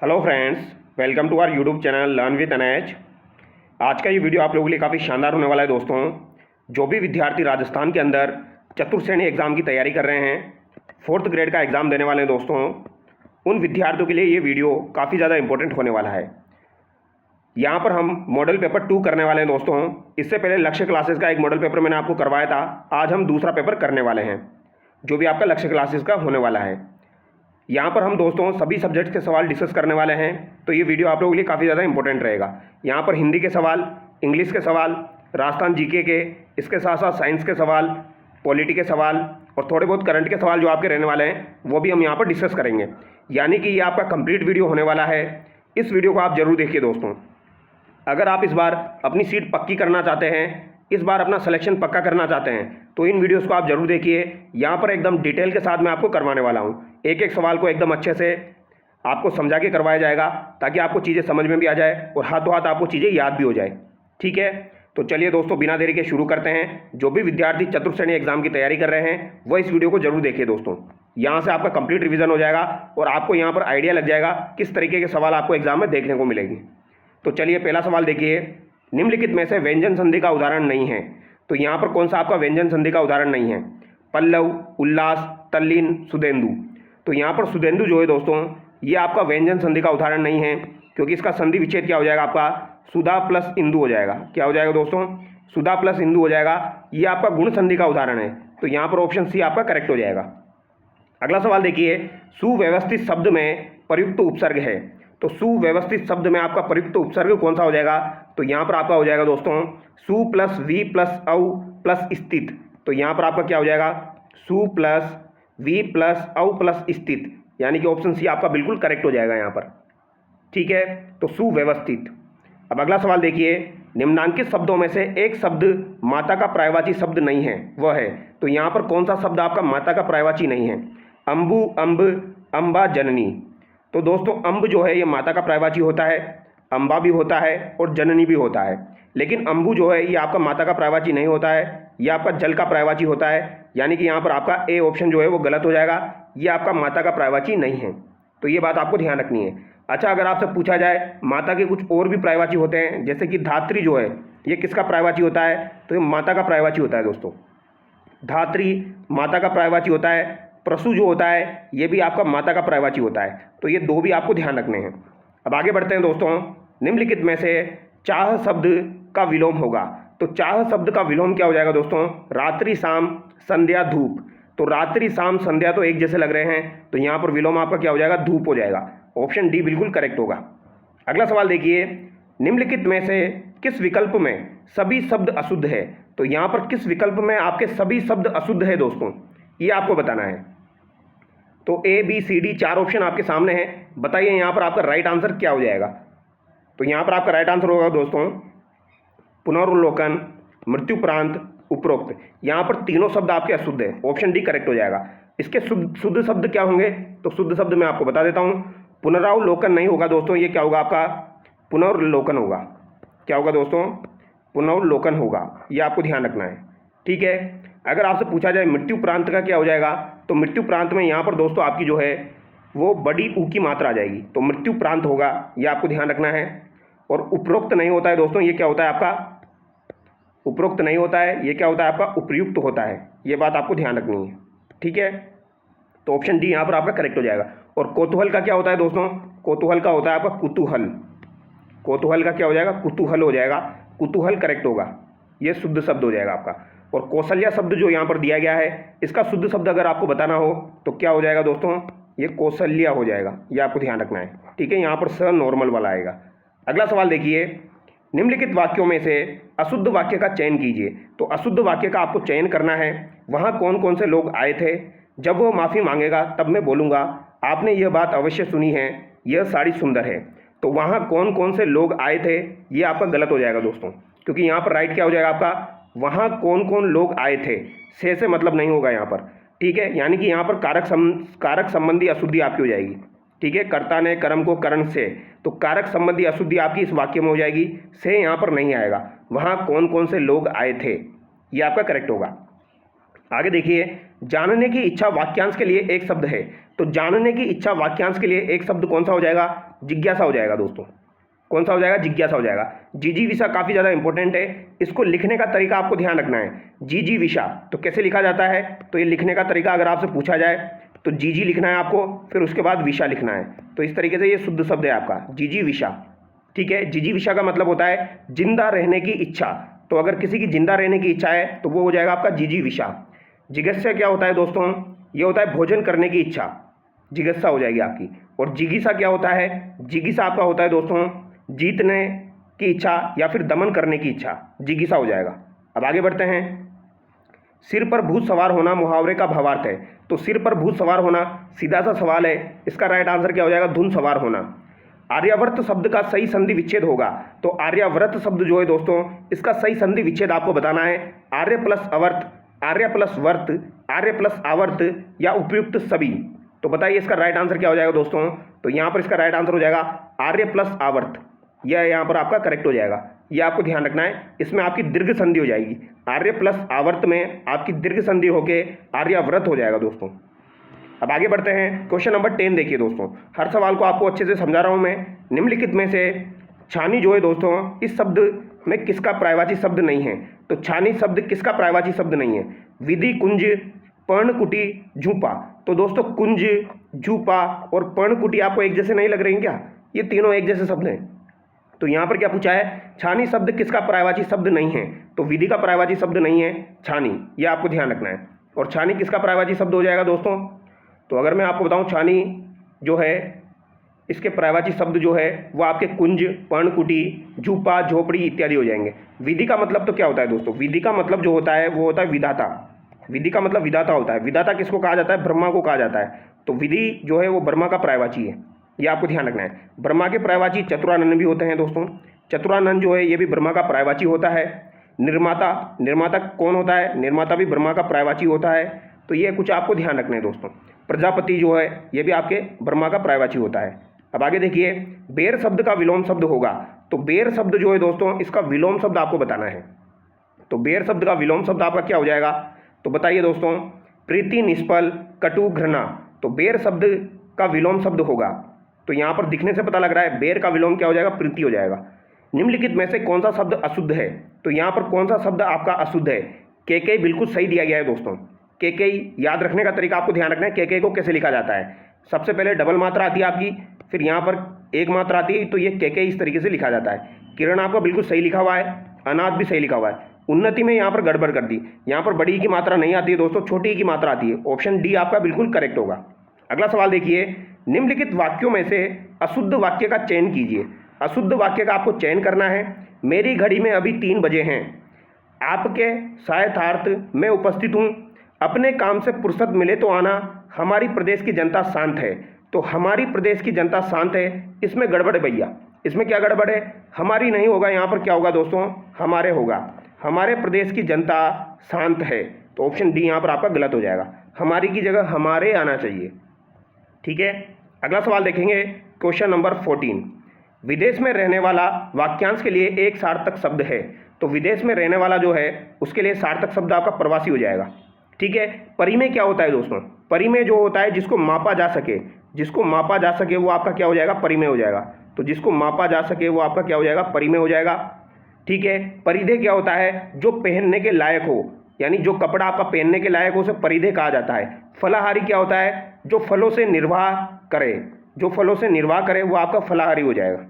Hello friends, welcome to our YouTube channel learn with NH. आज का ये video आप लोगों के लिए काफ़ी शानदार होने वाला है दोस्तों। जो भी विद्यार्थी राजस्थान के अंदर चतुर्थ श्रेणी एग्ज़ाम की तैयारी कर रहे हैं, 4th ग्रेड का एग्ज़ाम देने वाले हैं दोस्तों, उन विद्यार्थियों के लिए ये वीडियो काफ़ी ज़्यादा इंपॉर्टेंट होने वाला है। यहाँ पर हम मॉडल पेपर 2 करने वाले हैं दोस्तों। इससे पहले लक्ष्य क्लासेस का एक मॉडल पेपर मैंने आपको करवाया था। आज हम दूसरा पेपर करने वाले हैं जो भी आपका लक्ष्य क्लासेस का होने वाला है। यहाँ पर हम दोस्तों सभी सब्जेक्ट्स के सवाल डिस्कस करने वाले हैं, तो ये वीडियो आप लोगों के लिए काफ़ी ज़्यादा इंपॉर्टेंट रहेगा। यहाँ पर हिंदी के सवाल, इंग्लिश के सवाल, राजस्थान जीके के, इसके साथ साथ साइंस के सवाल, पॉलिटी के सवाल और थोड़े बहुत करंट के सवाल जो आपके रहने वाले हैं वो भी हम यहाँ पर डिस्कस करेंगे। यानी कि ये आपका कंप्लीट वीडियो होने वाला है। इस वीडियो को आप जरूर देखिए दोस्तों। अगर आप इस बार अपनी सीट पक्की करना चाहते हैं, इस बार अपना सिलेक्शन पक्का करना चाहते हैं, तो इन वीडियोस को आप जरूर देखिए। यहाँ पर एकदम डिटेल के साथ मैं आपको करवाने वाला हूँ। एक एक सवाल को एकदम अच्छे से आपको समझा के करवाया जाएगा ताकि आपको चीज़ें समझ में भी आ जाए और हाथों हाथ आपको चीज़ें याद भी हो जाए। ठीक है, तो चलिए दोस्तों बिना देरी के शुरू करते हैं। जो भी विद्यार्थी चतुर्थ श्रेणी एग्जाम की तैयारी कर रहे हैं वो इस वीडियो को जरूर देखिए दोस्तों। यहाँ से आपका कंप्लीट रिविजन हो जाएगा और आपको यहाँ पर आइडिया लग जाएगा किस तरीके के सवाल आपको एग्जाम में देखने को मिलेंगे। तो चलिए पहला सवाल देखिए, निम्नलिखित में से व्यंजन संधि का उदाहरण नहीं है। तो यहाँ पर कौन सा आपका व्यंजन संधि का उदाहरण नहीं है? पल्लव, उल्लास, तल्लीन, सुधेंदु। तो यहाँ पर सुधेंदु जो है दोस्तों, ये आपका व्यंजन संधि का उदाहरण नहीं है, क्योंकि इसका संधि विच्छेद क्या हो जाएगा आपका? सुधा प्लस इंदु हो जाएगा। क्या हो जाएगा दोस्तों? सुधा प्लस इंदु हो जाएगा। ये आपका गुण संधि का उदाहरण है, तो यहाँ पर ऑप्शन सी आपका करेक्ट हो जाएगा। अगला सवाल देखिए, सुव्यवस्थित शब्द में प्रयुक्त उपसर्ग है। तो सुव्यवस्थित शब्द में आपका प्रयुक्त उपसर्ग कौन सा हो जाएगा? तो यहाँ पर आपका हो जाएगा दोस्तों सु प्लस वी प्लस औ प्लस स्थित। तो यहाँ पर आपका क्या हो जाएगा? सु प्लस वी प्लस औ प्लस स्थित, यानी कि ऑप्शन सी आपका बिल्कुल करेक्ट हो जाएगा यहाँ पर। ठीक है, तो सुव्यवस्थित। अब अगला सवाल देखिए, निम्नांकित शब्दों में से एक शब्द माता का पर्यायवाची शब्द नहीं है, वह है। तो यहाँ पर कौन सा शब्द आपका माता का पर्यायवाची नहीं है? अंबु, अंब, अंबा, जननी। तो दोस्तों अंब जो है ये माता का पर्यायवाची होता है, अंबा भी होता है और जननी भी होता है। लेकिन अंबु जो है ये आपका माता का पर्यायवाची नहीं होता है, ये आपका जल का पर्यायवाची होता है। यानी कि यहाँ पर आपका ए ऑप्शन जो है वो गलत हो जाएगा, ये आपका माता का पर्यायवाची नहीं है। तो ये बात आपको ध्यान रखनी है। अच्छा, अगर आपसे पूछा जाए माता के कुछ और भी पर्यायवाची होते हैं, जैसे कि धात्री जो है ये किसका पर्यायवाची होता है? तो ये माता का पर्यायवाची होता है दोस्तों। धात्री माता का पर्यायवाची होता है। प्रसु जो होता है ये भी आपका माता का पर्यायवाची होता है। तो ये दो भी आपको ध्यान रखने हैं। अब आगे बढ़ते हैं दोस्तों, निम्नलिखित में से चाह शब्द का विलोम होगा। तो चाह शब्द का विलोम क्या हो जाएगा दोस्तों? रात्रि, शाम, संध्या, धूप। तो रात्रि, शाम, संध्या तो एक जैसे लग रहे हैं, तो यहाँ पर विलोम आपका क्या हो जाएगा? धूप हो जाएगा। ऑप्शन डी बिल्कुल करेक्ट होगा। अगला सवाल देखिए, निम्नलिखित में से किस विकल्प में सभी शब्द अशुद्ध है? तो यहाँ पर किस विकल्प में आपके सभी शब्द अशुद्ध है दोस्तों, ये आपको बताना है। तो A B C D 4 option आपके सामने हैं, बताइए यहाँ पर आपका राइट आंसर क्या हो जाएगा? तो यहाँ पर आपका राइट आंसर होगा दोस्तों पुनर्वलोकन, मृत्युपरांत, उपरोक्त। यहाँ पर तीनों शब्द आपके अशुद्ध है, ऑप्शन डी करेक्ट हो जाएगा। इसके शुद्ध शब्द क्या होंगे? तो शुद्ध शब्द मैं आपको बता देता हूँ। पुनरावलोकन नहीं होगा दोस्तों, ये क्या होगा आपका? पुनर्लोकन होगा। क्या होगा दोस्तों? पुनर्लोकन होगा, ये आपको ध्यान रखना है। ठीक है, अगर आपसे पूछा जाए मृत्यु प्रांत का क्या हो जाएगा? तो मृत्यु प्रांत में यहाँ पर दोस्तों आपकी जो है वो बड़ी ऊ की मात्रा आ जाएगी, तो मृत्यु प्रांत होगा, ये आपको ध्यान रखना है। और उपरोक्त नहीं होता है दोस्तों, ये क्या होता है आपका? उपरोक्त नहीं होता है, ये क्या होता है आपका? उपयुक्त होता है। ये बात आपको ध्यान रखनी है। ठीक है, तो ऑप्शन डी यहाँ पर आपका करेक्ट हो जाएगा। और कौतूहल का क्या होता है दोस्तों? कौतूहल का होता है आपका कुतूहल। कौतूहल का क्या हो जाएगा? कुतूहल हो जाएगा। कुतूहल करेक्ट होगा, ये शुद्ध शब्द हो जाएगा आपका। और कौशल्या शब्द जो यहाँ पर दिया गया है, इसका शुद्ध शब्द अगर आपको बताना हो तो क्या हो जाएगा दोस्तों? ये कौशल्या हो जाएगा, ये आपको ध्यान रखना है। ठीक है, यहाँ पर स नॉर्मल वाला आएगा। अगला सवाल देखिए, निम्नलिखित वाक्यों में से अशुद्ध वाक्य का चयन कीजिए। तो अशुद्ध वाक्य का आपको चयन करना है। वहाँ कौन कौन से लोग आए थे? जब वो माफ़ी मांगेगा तब मैं बोलूँगा, आपने यह बात अवश्य सुनी है, यह साड़ी सुंदर है। तो वहाँ कौन कौन से लोग आए थे, ये आपका गलत हो जाएगा दोस्तों, क्योंकि यहाँ पर राइट क्या हो जाएगा आपका? वहाँ कौन कौन लोग आए थे, से मतलब नहीं होगा यहाँ पर। ठीक है, यानी कि यहाँ पर कारक संबंधी अशुद्धि आपकी हो जाएगी। ठीक है, कर्ता ने कर्म को करण से, तो कारक संबंधी अशुद्धि आपकी इस वाक्य में हो जाएगी, से यहाँ पर नहीं आएगा। वहाँ कौन कौन से लोग आए थे, ये आपका करेक्ट होगा। आगे देखिए, जानने की इच्छा वाक्यांश के लिए एक शब्द है। तो जानने की इच्छा वाक्यांश के लिए एक शब्द कौन सा हो जाएगा? जिज्ञासा हो जाएगा दोस्तों। कौन सा हो जाएगा? जिज्ञासा हो जाएगा। जिजीविषा काफ़ी ज़्यादा इंपॉर्टेंट है, इसको लिखने का तरीका आपको ध्यान रखना है। जिजीविषा तो कैसे लिखा जाता है? तो ये लिखने का तरीका अगर आपसे पूछा जाए तो जीजी लिखना है आपको, फिर उसके बाद विषा लिखना है। तो इस तरीके से ये शुद्ध शब्द है आपका जिजीविषा। ठीक है, जिजीविषा का मतलब होता है जिंदा रहने की इच्छा। तो अगर किसी की जिंदा रहने की इच्छा है तो वो हो जाएगा आपका जिजीविषा। जिज्ञासा क्या होता है दोस्तों? ये होता है भोजन करने की इच्छा, जिज्ञासा हो जाएगी आपकी। और जिगीसा क्या होता है? जिगीसा आपका होता है दोस्तों जीतने की इच्छा या फिर दमन करने की इच्छा, जिगीसा हो जाएगा। अब आगे बढ़ते हैं। सिर पर भूत सवार होना मुहावरे का भावार्थ है। तो सिर पर भूत सवार होना सीधा सा सवाल है, इसका राइट आंसर क्या हो जाएगा? धुन सवार होना। आर्यावर्त शब्द का सही संधि विच्छेद होगा। तो आर्यावर्त शब्द जो है दोस्तों, इसका सही संधि विच्छेद आपको बताना है। आर्य प्लस अवर्त, आर्य प्लस वर्त, आर्य प्लस आवर्त या उपयुक्त सभी। तो बताइए इसका राइट आंसर क्या हो जाएगा दोस्तों? तो यहाँ पर इसका राइट आंसर हो जाएगा आर्य प्लस आवर्त। यह यहाँ पर आपका करेक्ट हो जाएगा। ये आपको ध्यान रखना है, इसमें आपकी दीर्घ संधि हो जाएगी। आर्य प्लस आवर्त में आपकी दीर्घ संधि होके आर्याव्रत हो जाएगा दोस्तों। अब आगे बढ़ते हैं। क्वेश्चन नंबर 10 देखिए दोस्तों, हर सवाल को आपको अच्छे से समझा रहा हूँ मैं। निम्नलिखित में से छानी जो है दोस्तों, इस शब्द में किसका पर्यायवाची शब्द नहीं है? तो छानी शब्द किसका पर्यायवाची शब्द नहीं है? विधि, कुंज, पर्णकुटी, झूपा। तो दोस्तों कुंज, झूपा और पर्णकुटी आपको एक जैसे नहीं लग रहे हैं क्या? ये तीनों एक जैसे शब्द हैं। तो यहाँ पर क्या पूछा है? छानी शब्द किसका पर्यायवाची शब्द नहीं है? तो विधि का पर्यायवाची शब्द नहीं है छानी, ये आपको ध्यान रखना है। और छानी किसका पर्यायवाची शब्द हो जाएगा दोस्तों? तो अगर मैं आपको बताऊं, छानी जो है इसके पर्यायवाची शब्द जो है वो आपके कुंज, पर्णकुटी, झूपा, झोपड़ी इत्यादि हो जाएंगे। विधि का मतलब तो क्या होता है दोस्तों? विधि का मतलब जो होता है वो होता है विधाता। विधि का मतलब विधाता होता है। विधाता किसको कहा जाता है? ब्रह्मा को कहा जाता है। तो विधि जो है वो ब्रह्मा का पर्यायवाची है, ये आपको ध्यान रखना है। ब्रह्मा के पर्यायवाची चतुरानन भी होते हैं दोस्तों। चतुरानन जो है ये भी ब्रह्मा का पर्यायवाची होता है। निर्माता, निर्माता कौन होता है? निर्माता भी ब्रह्मा का पर्यायवाची होता है। तो ये कुछ आपको ध्यान रखना है दोस्तों। प्रजापति जो है ये भी आपके ब्रह्मा का पर्यायवाची होता है। अब आगे देखिए, बेर शब्द का विलोम शब्द होगा। तो बेर शब्द जो है दोस्तों, इसका विलोम शब्द आपको बताना है। तो बेर शब्द का विलोम शब्द आपका क्या हो जाएगा? तो बताइए दोस्तों, प्रीति, निष्फल, कटु, घृणा। तो बेर शब्द का विलोम शब्द होगा। तो यहाँ पर दिखने से पता लग रहा है बेर का विलोम क्या हो जाएगा? प्रीति हो जाएगा। निम्नलिखित में से कौन सा शब्द अशुद्ध है? तो यहाँ पर कौन सा शब्द आपका अशुद्ध है? केकई बिल्कुल सही दिया गया है दोस्तों। केकई, याद रखने का तरीका आपको ध्यान रखना है। केकई को कैसे लिखा जाता है? सबसे पहले डबल मात्रा आती है आपकी, फिर यहाँ पर एक मात्रा आती है, तो ये केकई इस तरीके से लिखा जाता है। किरण आपका बिल्कुल सही लिखा हुआ है, अनाथ भी सही लिखा हुआ है। उन्नति में यहाँ पर गड़बड़ कर दी, यहाँ पर बड़ी की मात्रा नहीं आती है दोस्तों, छोटी की मात्रा आती है। ऑप्शन डी आपका बिल्कुल करेक्ट होगा। अगला सवाल देखिए, निम्नलिखित वाक्यों में से अशुद्ध वाक्य का चयन कीजिए। अशुद्ध वाक्य का आपको चयन करना है। मेरी घड़ी में अभी 3 बजे हैं, आपके सायथार्थ में उपस्थित हूँ, अपने काम से फुर्सत मिले तो आना, हमारी प्रदेश की जनता शांत है। तो हमारी प्रदेश की जनता शांत है, इसमें गड़बड़ है भैया। इसमें क्या गड़बड़ है? हमारी नहीं होगा, यहाँ पर क्या होगा दोस्तों? हमारे होगा। हमारे प्रदेश की जनता शांत है। तो ऑप्शन डी यहाँ पर आपका गलत हो जाएगा, हमारी की जगह हमारे आना चाहिए। ठीक है, अगला सवाल देखेंगे। क्वेश्चन नंबर 14, विदेश में रहने वाला वाक्यांश के लिए एक सार्थक शब्द है। तो विदेश में रहने वाला जो है उसके लिए सार्थक शब्द आपका प्रवासी हो जाएगा। ठीक है, परिमेय क्या होता है दोस्तों? परिमेय जो होता है जिसको मापा जा सके, जिसको मापा जा सके वो आपका क्या हो जाएगा? परिमेय हो जाएगा। तो जिसको मापा जा सके वो आपका क्या हो जाएगा? परिमेय हो जाएगा। ठीक है, परिधेय क्या होता है? जो पहनने के लायक हो, यानी जो कपड़ा आपका पहनने के लायक हो उसे परिधेय कहा जाता है। फलाहारी क्या होता है? जो फलों से निर्वाह करे, जो फलों से निर्वाह करे वो आपका फलाहारी हो जाएगा।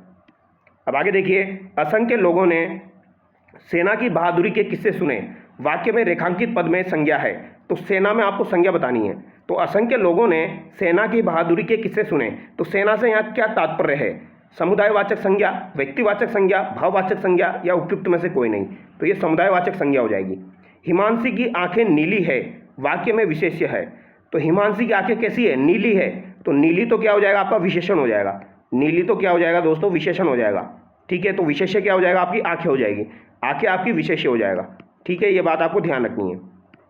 अब आगे देखिए, असंख्य लोगों ने सेना की बहादुरी के किस्से सुने, वाक्य में रेखांकित पद में संज्ञा है। तो सेना में आपको संज्ञा बतानी है। तो असंख्य लोगों ने सेना की बहादुरी के किस्से सुने, तो सेना से यहाँ क्या तात्पर्य है? समुदायवाचक संज्ञा, व्यक्तिवाचक संज्ञा, भाववाचक संज्ञा या उपयुक्त में से कोई नहीं। तो ये समुदायवाचक संज्ञा हो जाएगी। हिमांशी की आंखें नीली है, वाक्य में विशेष्य है। तो हिमांशी की आंखें कैसी है? नीली है। तो नीली तो क्या हो जाएगा? आपका विशेषण हो जाएगा। नीली तो क्या हो जाएगा दोस्तों? विशेषण हो जाएगा। ठीक है, तो विशेष्य क्या हो जाएगा? आपकी आंखें हो जाएगी। आंखें आपकी विशेष्य हो जाएगा। ठीक है, ये बात आपको ध्यान रखनी है।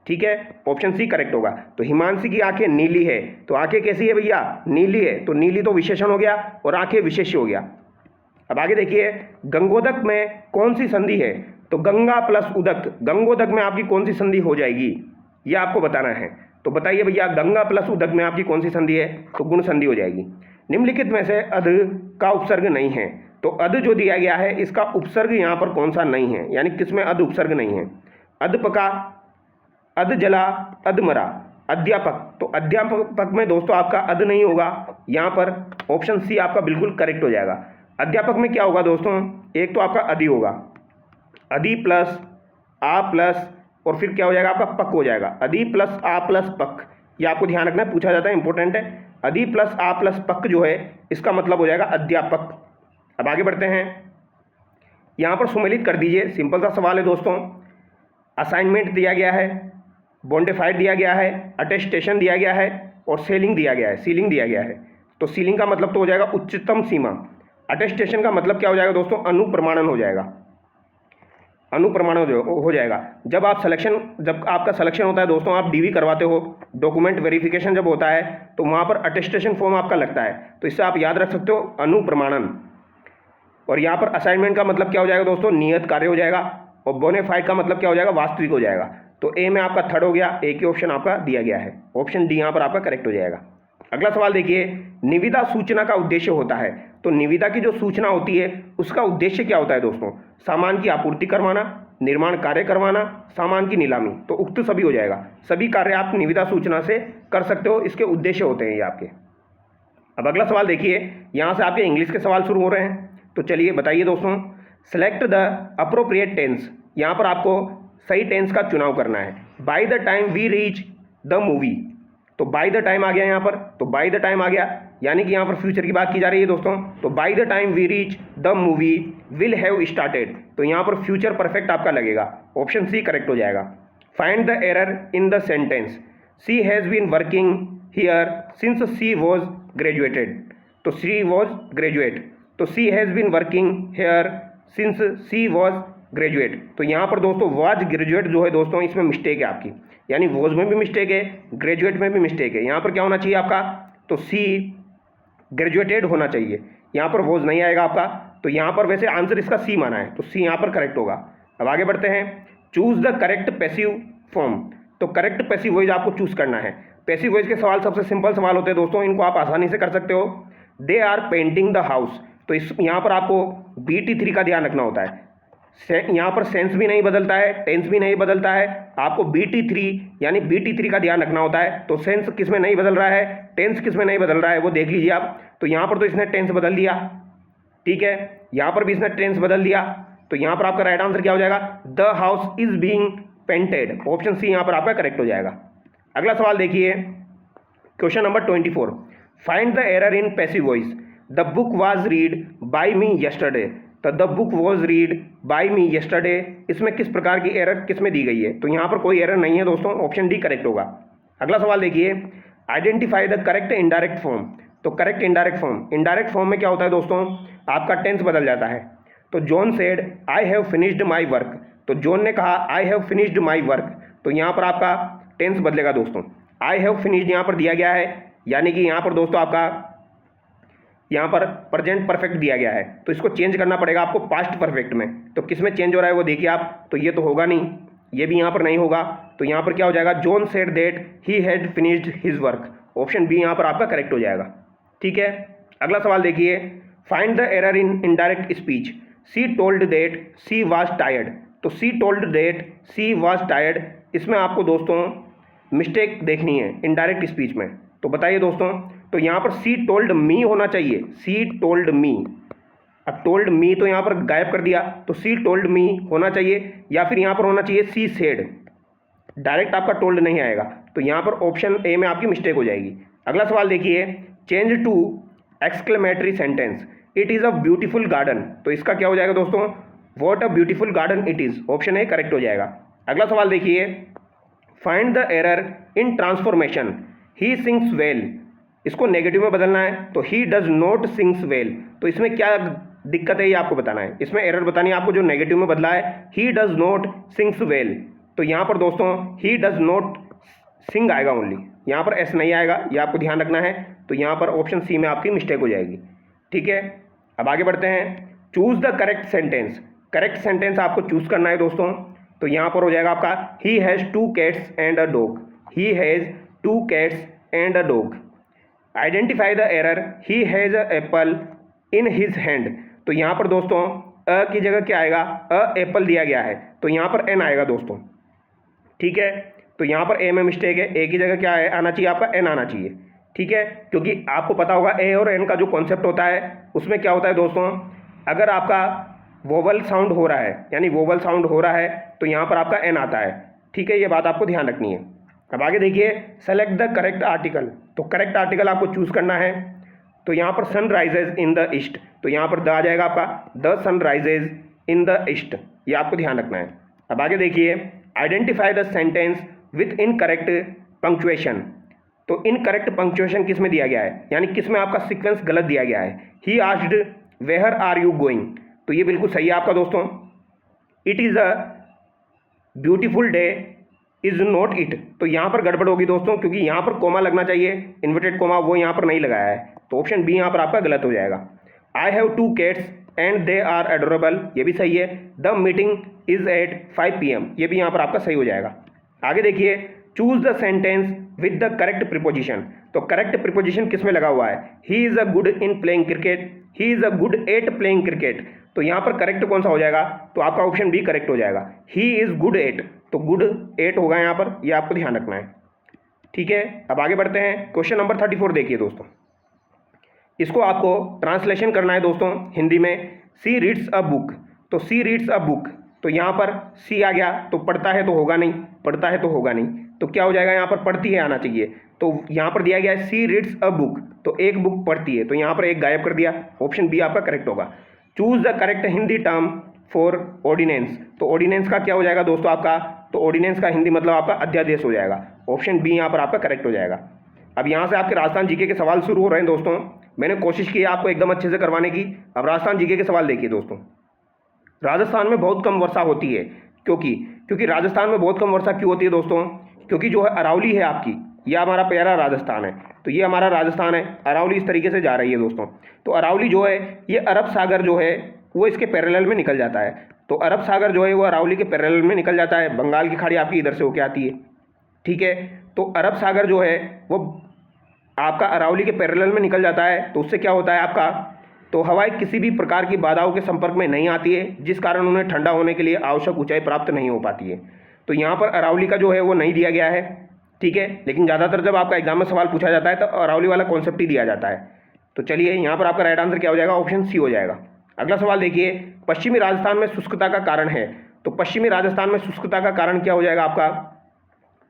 ठीक है, ऑप्शन सी करेक्ट होगा। तो हिमांशी की आंखें नीली है, तो आंखें कैसी है भैया? नीली है। तो नीली तो विशेषण हो गया और आंखें विशेष्य हो गया। अब आगे देखिए, गंगोदक में कौन सी संधि है? तो गंगा प्लस उदक, गंगोदक में आपकी कौन सी संधि हो जाएगी? ये आपको बताना है। तो बताइए भैया, गंगा प्लस उदक में आपकी कौन सी संधि है? तो गुण संधि हो जाएगी। निम्नलिखित में से अध का उपसर्ग नहीं है, तो अध जो दिया गया है इसका उपसर्ग यहाँ पर कौन सा नहीं है, यानी किसमें अध उपसर्ग नहीं है? अध्पका, अध जला, अध मरा, अध्यापक। तो अध्यापक में दोस्तों आपका अध नहीं होगा, यहाँ पर ऑप्शन सी आपका बिल्कुल करेक्ट हो जाएगा। अध्यापक में क्या होगा दोस्तों? एक तो आपका अधि होगा, अधि प्लस आ प्लस और फिर क्या हो जाएगा आपका पक हो जाएगा, अधि प्लस आ प्लस पक। ये आपको ध्यान रखना है, पूछा जाता है, इंपॉर्टेंट है। अधि प्लस आ प्लस पक जो है इसका मतलब हो जाएगा अध्यापक। अब आगे बढ़ते हैं, यहाँ पर सुमेलित कर दीजिए। सिंपल सा सवाल है दोस्तों। असाइनमेंट दिया गया है, बोंडेफाइड दिया गया है, अटेस्टेशन दिया गया है और सेलिंग दिया गया है, सीलिंग दिया गया है। तो सीलिंग का मतलब तो हो जाएगा उच्चतम सीमा। अटेस्टेशन का मतलब क्या हो जाएगा दोस्तों? अनुप्रमाणन हो जाएगा, अनुप्रमाणन हो जाएगा। जब आपका सिलेक्शन होता है दोस्तों, आप डीवी करवाते हो, डॉक्यूमेंट वेरिफिकेशन जब होता है तो वहाँ पर अटेस्टेशन फॉर्म आपका लगता है, तो इससे आप याद रख सकते हो अनुप्रमाणन। और यहाँ पर असाइनमेंट का मतलब क्या हो जाएगा दोस्तों? नियत कार्य हो जाएगा। और बोनेफाइड का मतलब क्या हो जाएगा? वास्तविक हो जाएगा। तो ए में आपका थर्ड हो गया, ए की ऑप्शन आपका दिया गया है, ऑप्शन डी यहाँ पर आपका करेक्ट हो जाएगा। अगला सवाल देखिए, निविदा सूचना का उद्देश्य होता है। तो निविदा की जो सूचना होती है उसका उद्देश्य क्या होता है दोस्तों? सामान की आपूर्ति करवाना, निर्माण कार्य करवाना, सामान की नीलामी। तो उक्त सभी हो जाएगा, सभी कार्य आप निविदा सूचना से कर सकते हो, इसके उद्देश्य होते हैं ये आपके। अब अगला सवाल देखिए, यहाँ से आपके इंग्लिश के सवाल शुरू हो रहे हैं। तो चलिए बताइए दोस्तों, सेलेक्ट द अप्रोप्रिएट टेंस। यहाँ पर आपको सही टेंस का चुनाव करना है। By the time we reach the movie, तो बाय द टाइम आ गया यहाँ पर, तो बाय द टाइम आ गया, यानी कि यहाँ पर फ्यूचर की बात की जा रही है दोस्तों। तो by the time we reach the movie will have started, तो यहाँ पर फ्यूचर परफेक्ट आपका लगेगा, ऑप्शन सी करेक्ट हो जाएगा। Find the error in the sentence, she has been working here since she was graduated, तो सी वॉज ग्रेजुएट, तो she has been working here since she was graduate. तो यहाँ पर दोस्तों वॉज ग्रेजुएट जो है दोस्तों, इसमें मिस्टेक है आपकी, यानी वॉज में भी मिस्टेक है, ग्रेजुएट में भी मिस्टेक है। यहाँ पर क्या होना चाहिए आपका? तो सी ग्रेजुएटेड होना चाहिए, यहाँ पर वॉज नहीं आएगा आपका। तो यहाँ पर वैसे आंसर इसका सी माना है, तो सी यहाँ पर करेक्ट होगा। अब आगे बढ़ते हैं, choose the correct passive form. तो करेक्ट पैसिव वॉइस आपको चूज करना है। पैसिव वॉइस के सवाल सबसे सिंपल सवाल होते हैं दोस्तों, इनको आप आसानी से कर सकते हो। They are painting the house, तो इस यहाँ पर आपको BT3 का ध्यान रखना होता है। यहाँ पर सेंस भी नहीं बदलता है, टेंस भी नहीं बदलता है, आपको BT3 यानी BT3 का ध्यान रखना होता है। तो सेंस किस में नहीं बदल रहा है, टेंस किस में नहीं बदल रहा है, वो देख लीजिए आप। तो यहाँ पर तो इसने टेंस बदल दिया, ठीक है, यहाँ पर भी इसने टेंस बदल दिया। तो यहाँ पर आपका राइट आंसर क्या हो जाएगा? The house is being painted, option C यहाँ पर आपका करेक्ट हो जाएगा। अगला सवाल देखिए, question number 24, find the error in passive voice. The book was read by me yesterday, तो the book was read by me yesterday, इसमें किस प्रकार की एरर किस में दी गई है? तो यहाँ पर कोई एरर नहीं है दोस्तों, ऑप्शन डी करेक्ट होगा। अगला सवाल देखिए, identify the correct indirect form. तो correct indirect form, indirect form में क्या होता है दोस्तों? आपका टेंस बदल जाता है। तो John said I have finished my work, तो जॉन ने कहा I have finished my work, तो यहाँ पर आपका टेंस बदलेगा दोस्तों। आई हैव फिनिश्ड यहाँ पर दिया गया है, यानी कि यहाँ पर दोस्तों आपका यहाँ पर प्रेजेंट परफेक्ट दिया गया है, तो इसको चेंज करना पड़ेगा आपको पास्ट परफेक्ट में। तो किस में चेंज हो रहा है वो देखिए आप। तो ये तो होगा नहीं, ये भी यहाँ पर नहीं होगा, तो यहाँ पर क्या हो जाएगा? John said that he had finished his work, option B यहाँ पर आपका करेक्ट हो जाएगा, ठीक है। अगला सवाल देखिए, find the error in indirect speech. She told that she was tired, तो she told that she was tired, इसमें आपको दोस्तों मिस्टेक देखनी है इनडायरेक्ट स्पीच में। तो बताइए दोस्तों, तो यहाँ पर सी टोल्ड मी होना चाहिए, सी टोल्ड मी। अब टोल्ड मी तो यहाँ पर गायब कर दिया, तो सी टोल्ड मी होना चाहिए, या फिर यहाँ पर होना चाहिए सी सेड, डायरेक्ट आपका टोल्ड नहीं आएगा। तो यहाँ पर ऑप्शन ए में आपकी मिस्टेक हो जाएगी। अगला सवाल देखिए, change to exclamatory sentence, it is a beautiful garden, तो इसका क्या हो जाएगा दोस्तों? What a beautiful garden it is, option A correct हो जाएगा। अगला सवाल देखिए, find the error in transformation. He sings well, इसको नेगेटिव में बदलना है, तो he does not sings well, तो इसमें क्या दिक्कत है ये आपको बताना है, इसमें एरर बतानी है आपको जो नेगेटिव में बदला है। ही डज नॉट सिंग्स वेल, तो यहाँ पर दोस्तों ही डज नॉट सिंग आएगा ओनली, यहाँ पर एस नहीं आएगा, ये आपको ध्यान रखना है। तो यहाँ पर ऑप्शन सी में आपकी मिस्टेक हो जाएगी, ठीक है। अब आगे बढ़ते हैं, choose the correct sentence. Correct sentence आपको चूज करना है दोस्तों। तो यहाँ पर हो जाएगा आपका he has 2 cats and a dog, he has 2 cats and a dog. Identify the error, he has a apple in his hand. तो यहाँ पर दोस्तों अ की जगह क्या आएगा, अ एप्पल दिया गया है तो यहाँ पर एन आएगा दोस्तों, ठीक है। तो यहाँ पर ए में मिस्टेक है, ए की जगह क्या है आना चाहिए आपका, एन आना चाहिए, ठीक है। क्योंकि आपको पता होगा ए और एन का जो कॉन्सेप्ट होता है उसमें क्या होता है दोस्तों, अगर आपका वोवल साउंड हो रहा है यानी वोवल साउंड हो रहा है तो यहाँ पर आपका एन आता है, ठीक है। ये बात आपको ध्यान रखनी है। अब आगे देखिए, सेलेक्ट द करेक्ट आर्टिकल। तो करेक्ट आर्टिकल आपको चूज करना है। तो यहाँ पर sun rises in the east, तो यहाँ पर द आ जाएगा आपका, the sun rises in the east, ये आपको ध्यान रखना है। अब आगे देखिए, identify the sentence with incorrect punctuation. तो इनकरेक्ट पंक्चुएशन किस में दिया गया है, यानी किस में आपका सीक्वेंस गलत दिया गया है। He asked where are you going, तो ये बिल्कुल सही है आपका दोस्तों। It is a beautiful day is not it, तो यहाँ पर गड़बड़ होगी दोस्तों, क्योंकि यहाँ पर कोमा लगना चाहिए, इन्वर्टेड कोमा वो यहाँ पर नहीं लगाया है, तो ऑप्शन बी यहाँ पर आपका गलत हो जाएगा। I have 2 cats and they are adorable, ये भी सही है। The meeting is at 5 PM, ये भी यहाँ पर आपका सही हो जाएगा। आगे देखिए, choose the sentence with the correct preposition. तो करेक्ट प्रीपोजिशन किस में लगा हुआ है, he is a good in playing cricket, he is a good at playing cricket. तो यहाँ पर करेक्ट कौन सा हो जाएगा, तो आपका ऑप्शन बी करेक्ट हो जाएगा, ही इज़ गुड एट, तो गुड एट होगा यहाँ पर, ये आपको ध्यान रखना है, ठीक है। अब आगे बढ़ते हैं, क्वेश्चन नंबर 34 देखिए दोस्तों। इसको आपको ट्रांसलेशन करना है दोस्तों हिंदी में। सी रीड्स अ बुक, तो सी रीड्स अ बुक, तो यहाँ पर सी आ गया, तो पढ़ता है तो होगा नहीं, पढ़ता है तो होगा नहीं, तो क्या हो जाएगा यहाँ पर पढ़ती है आना चाहिए। तो यहाँ पर दिया गया है सी रीड्स अ बुक, तो एक बुक पढ़ती है, तो यहाँ पर एक गायब कर दिया, ऑप्शन बी आपका करेक्ट होगा। Choose the correct Hindi term for ordinance, तो ऑर्डिनेंस का क्या हो जाएगा दोस्तों आपका, तो ऑर्डिनेंस का हिंदी मतलब आपका अध्यादेश हो जाएगा, ऑप्शन बी यहाँ पर आपका करेक्ट हो जाएगा। अब यहाँ से आपके राजस्थान जीके के सवाल शुरू हो रहे हैं दोस्तों, मैंने कोशिश की है आपको एकदम अच्छे से करवाने की। अब राजस्थान जीके के सवाल देखिए दोस्तों। राजस्थान में बहुत कम वर्षा होती है, क्योंकि राजस्थान में बहुत कम वर्षा क्यों होती है दोस्तों, क्योंकि जो है अरावली है आपकी, यह हमारा प्यारा राजस्थान है, तो ये हमारा राजस्थान है, अरावली इस तरीके से जा रही है दोस्तों। तो अरावली जो है ये अरब सागर जो है वो इसके पैरेलल में निकल जाता है, तो अरब सागर जो है वो अरावली के पैरेलल में निकल जाता है, बंगाल की खाड़ी आपकी इधर से होके आती है, ठीक है। तो अरब सागर जो है वो आपका अरावली के पैरेलल में निकल जाता है, तो उससे क्या होता है आपका, तो हवाएं किसी भी प्रकार की बाधाओं के संपर्क में नहीं आती है, जिस कारण उन्हें ठंडा होने के लिए आवश्यक ऊंचाई प्राप्त नहीं हो पाती है। तो यहाँ पर अरावली का जो है वो नहीं दिया गया है, ठीक है। लेकिन ज़्यादातर जब आपका एग्जाम में सवाल पूछा जाता है तो अरावली वाला कॉन्सेप्ट ही दिया जाता है। तो चलिए यहाँ पर आपका राइट आंसर क्या हो जाएगा, ऑप्शन सी हो जाएगा। अगला सवाल देखिए, पश्चिमी राजस्थान में शुष्कता का कारण है। तो पश्चिमी राजस्थान में शुष्कता का कारण क्या हो जाएगा आपका,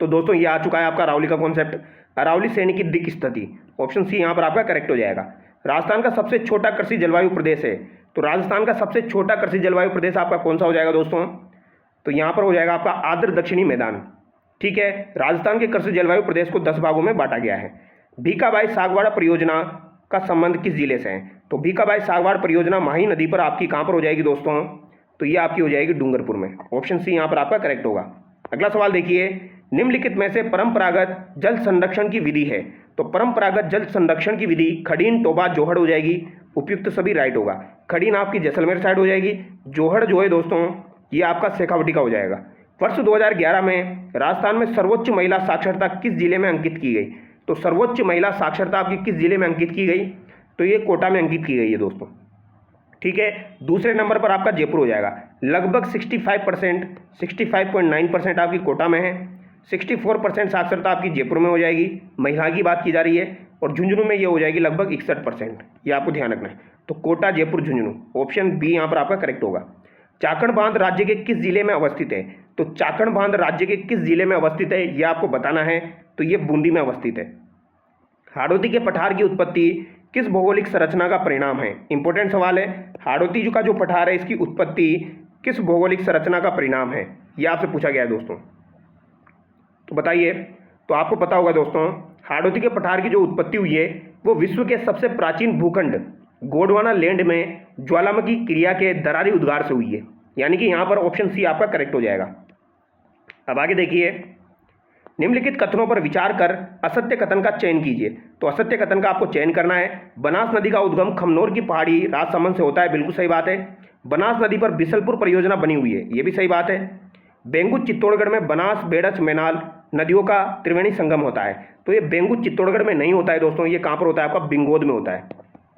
तो दोस्तों ये आ चुका है आपका अरावली का कॉन्सेप्ट, अरावली श्रेणी की दिक् स्थिति, ऑप्शन सी यहाँ पर आपका करेक्ट हो जाएगा। राजस्थान का सबसे छोटा कृषि जलवायु प्रदेश है, तो राजस्थान का सबसे छोटा कृषि जलवायु प्रदेश आपका कौन सा हो जाएगा दोस्तों, तो यहाँ पर हो जाएगा आपका आर्द्र दक्षिणी मैदान, ठीक है। राजस्थान के कृषि जलवायु प्रदेश को 10 भागों में बांटा गया है। भीखाबाई सागवाड़ा परियोजना का संबंध किस जिले से है, तो भीखाबाई सागवाड़ परियोजना माही नदी पर आपकी कहाँ पर हो जाएगी दोस्तों, तो ये आपकी हो जाएगी डूंगरपुर में, ऑप्शन सी यहाँ पर आपका करेक्ट होगा। अगला सवाल देखिए, निम्नलिखित में से परंपरागत जल संरक्षण की विधि है। तो परंपरागत जल संरक्षण की विधि खडीन, टोबा, जोहड़ हो जाएगी, उपयुक्त सभी राइट होगा। खडीन आपकी जैसलमेर साइड हो जाएगी, जोहड़ जो है दोस्तों ये आपका शेखावटी का हो जाएगा। वर्ष 2011 में राजस्थान में सर्वोच्च महिला साक्षरता किस जिले में अंकित की गई, तो सर्वोच्च महिला साक्षरता आपकी किस जिले में अंकित की गई, तो ये कोटा में अंकित की गई है दोस्तों, ठीक है। दूसरे नंबर पर आपका जयपुर हो जाएगा, लगभग 65%, 65.9% आपकी कोटा में है, 64% साक्षरता आपकी जयपुर में हो जाएगी, महिला की बात की जा रही है, और झुंझुनू में ये हो जाएगी लगभग 61%, ये आपको ध्यान रखना है। तो कोटा, जयपुर, झुंझुनू, ऑप्शन बी यहाँ पर आपका करेक्ट होगा। चाकण बांध राज्य के किस जिले में अवस्थित है, तो चाकण बांध राज्य के किस जिले में अवस्थित है ये आपको बताना है, तो ये बूंदी में अवस्थित है। हाड़ौती के पठार की उत्पत्ति किस भौगोलिक संरचना का परिणाम है, इंपॉर्टेंट सवाल है। हाड़ौती का जो पठार है इसकी उत्पत्ति किस भौगोलिक संरचना का परिणाम है, ये आपसे पूछा गया है दोस्तों, तो बताइए। तो आपको पता होगा दोस्तों, हाड़ौती के पठार की जो उत्पत्ति हुई है वो विश्व के सबसे प्राचीन भूखंड गोंडवाना लैंड में ज्वालामुखी क्रिया के दरारी उद्गार से हुई है, यानी कि यहाँ पर ऑप्शन सी आपका करेक्ट हो जाएगा। अब आगे देखिए, निम्नलिखित कथनों पर विचार कर असत्य कथन का चयन कीजिए। तो असत्य कथन का आपको चयन करना है। बनास नदी का उद्गम खमनोर की पहाड़ी राजसमंद से होता है, बिल्कुल सही बात है। बनास नदी पर बिसलपुर परियोजना बनी हुई है, ये भी सही बात है। बेंगू चित्तौड़गढ़ में बनास, बेड़च, मैनाल नदियों का त्रिवेणी संगम होता है। तो ये बेंगू चित्तौड़गढ़ में नहीं होता है दोस्तों, ये कहाँ पर होता है आपका बिंगोद में होता है।